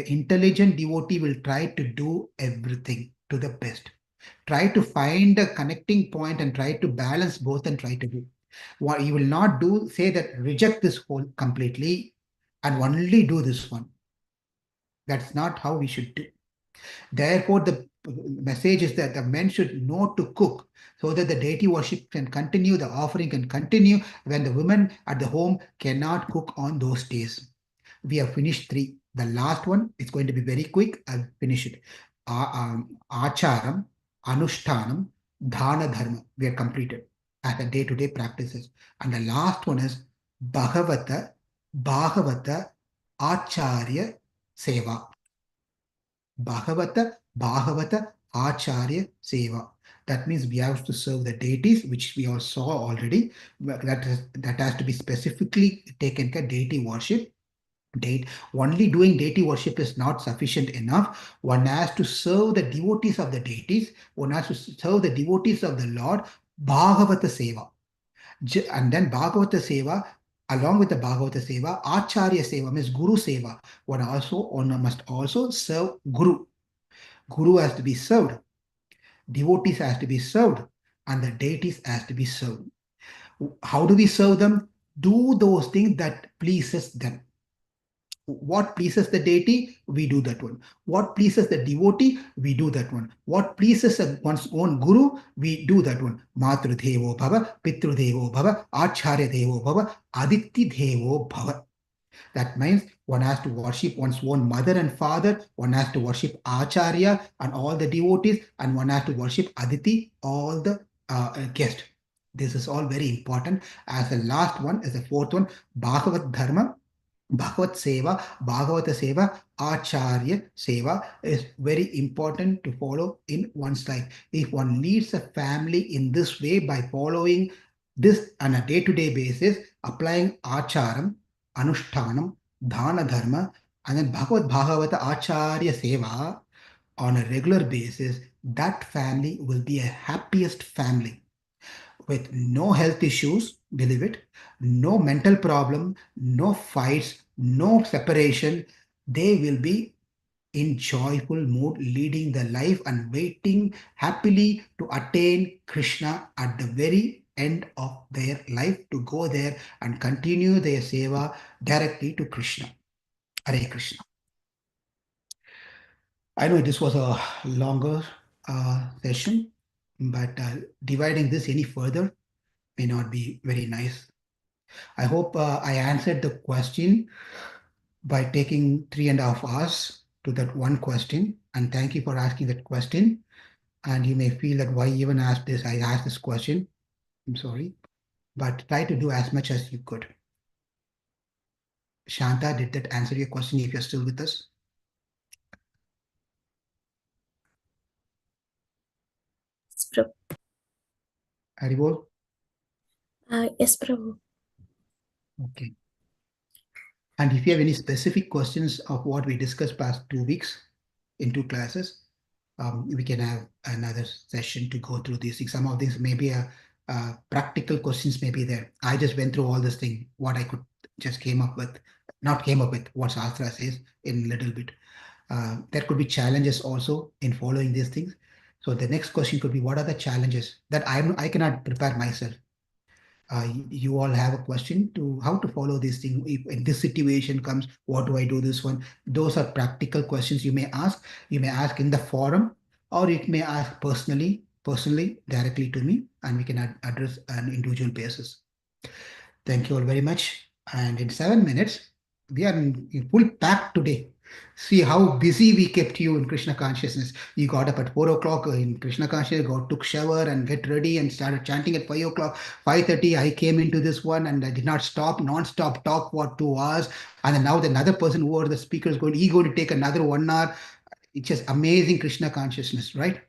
intelligent devotee will try to do everything to the best. Try to find a connecting point and try to balance both and try to do. What you will not do, say that reject this whole completely and only do this one. That's not how we should do. Therefore, the message is that the men should know to cook so that the deity worship can continue, the offering can continue when the women at the home cannot cook on those days. We have finished 3. The last one is going to be very quick. I'll finish it. Acharam, Anushtanam, Dhana Dharma. We are completed as a day-to-day practices. And the last one is Bhagavata Acharya Seva. Bhagavata Acharya Seva. That means we have to serve the deities, which we all saw already. That has to be specifically taken care. Deity worship. Only doing deity worship is not sufficient enough. One has to serve the devotees of the deities. One has to serve the devotees of the Lord. Bhagavata Seva. And then Bhagavata Seva, along with the Bhagavata Seva, Acharya Seva means Guru Seva. One must also serve Guru. Guru has to be served. Devotees has to be served. And the deities has to be served. How do we serve them? Do those things that pleases them. What pleases the deity, we do that one. What pleases the devotee, we do that one. What pleases one's own guru, we do that one. Matru Devo Bhava, Pitru Devo Bhava, Acharya Devo Bhava, Aditi Devo Bhava. That means one has to worship one's own mother and father, one has to worship Acharya and all the devotees, and one has to worship Aditi, all the guests. This is all very important. As the last one, as the fourth one, Bhagavat Dharma, Bhagavat Seva, Bhagavata Seva, Acharya Seva is very important to follow in one's life. If one leads a family in this way by following this on a day-to-day basis, applying Acharam, Anushtanam, Dhana Dharma, and then Bhagavata Acharya Seva on a regular basis, that family will be a happiest family with no health issues, believe it, no mental problem, no fights, no separation. They will be in joyful mood, leading the life and waiting happily to attain Krishna at the very end of their life, to go there and continue their seva directly to Krishna. Hare Krishna. I know this was a longer session, but dividing this any further may not be very nice. I hope I answered the question by taking 3.5 hours to that one question. And thank you for asking that question. And you may feel that why even ask this? I asked this question. I'm sorry. But try to do as much as you could. Shanta, did that answer your question if you're still with us? Yes, Prabhu. Haribol? Yes, Prabhu. Okay. And if you have any specific questions of what we discussed past 2 weeks in 2 classes, we can have another session to go through these things. Some of these may be practical questions may be there. I just went through all this thing, what I could just not came up with, what Shastra says in a little bit. There could be challenges also in following these things. So the next question could be, what are the challenges that I cannot prepare myself? You all have a question to how to follow this thing. If in this situation comes, what do I do this one? Those are practical questions you may ask. You may ask in the forum, or you may ask personally directly to me, and we can address an individual basis. Thank you all very much. And in 7 minutes, we are in full pack today. See how busy we kept you in Krishna consciousness. You got up at 4 o'clock in Krishna consciousness, took shower and get ready and started chanting at 5 o'clock. 5:30, I came into this one and I did not stop, non-stop talk for 2 hours. And then now the another person who are the speaker is going to take another 1 hour. It's just amazing Krishna consciousness, right?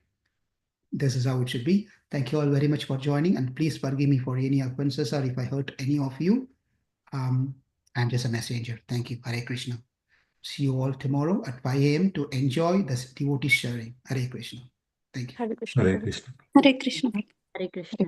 This is how it should be. Thank you all very much for joining, and please forgive me for any offenses or if I hurt any of you. I'm just a messenger. Thank you. Hare Krishna. See you all tomorrow at 5 a.m. to enjoy the devotee sharing. Hare Krishna. Thank you. Hare Krishna. Hare Krishna. Hare Krishna. Hare Krishna.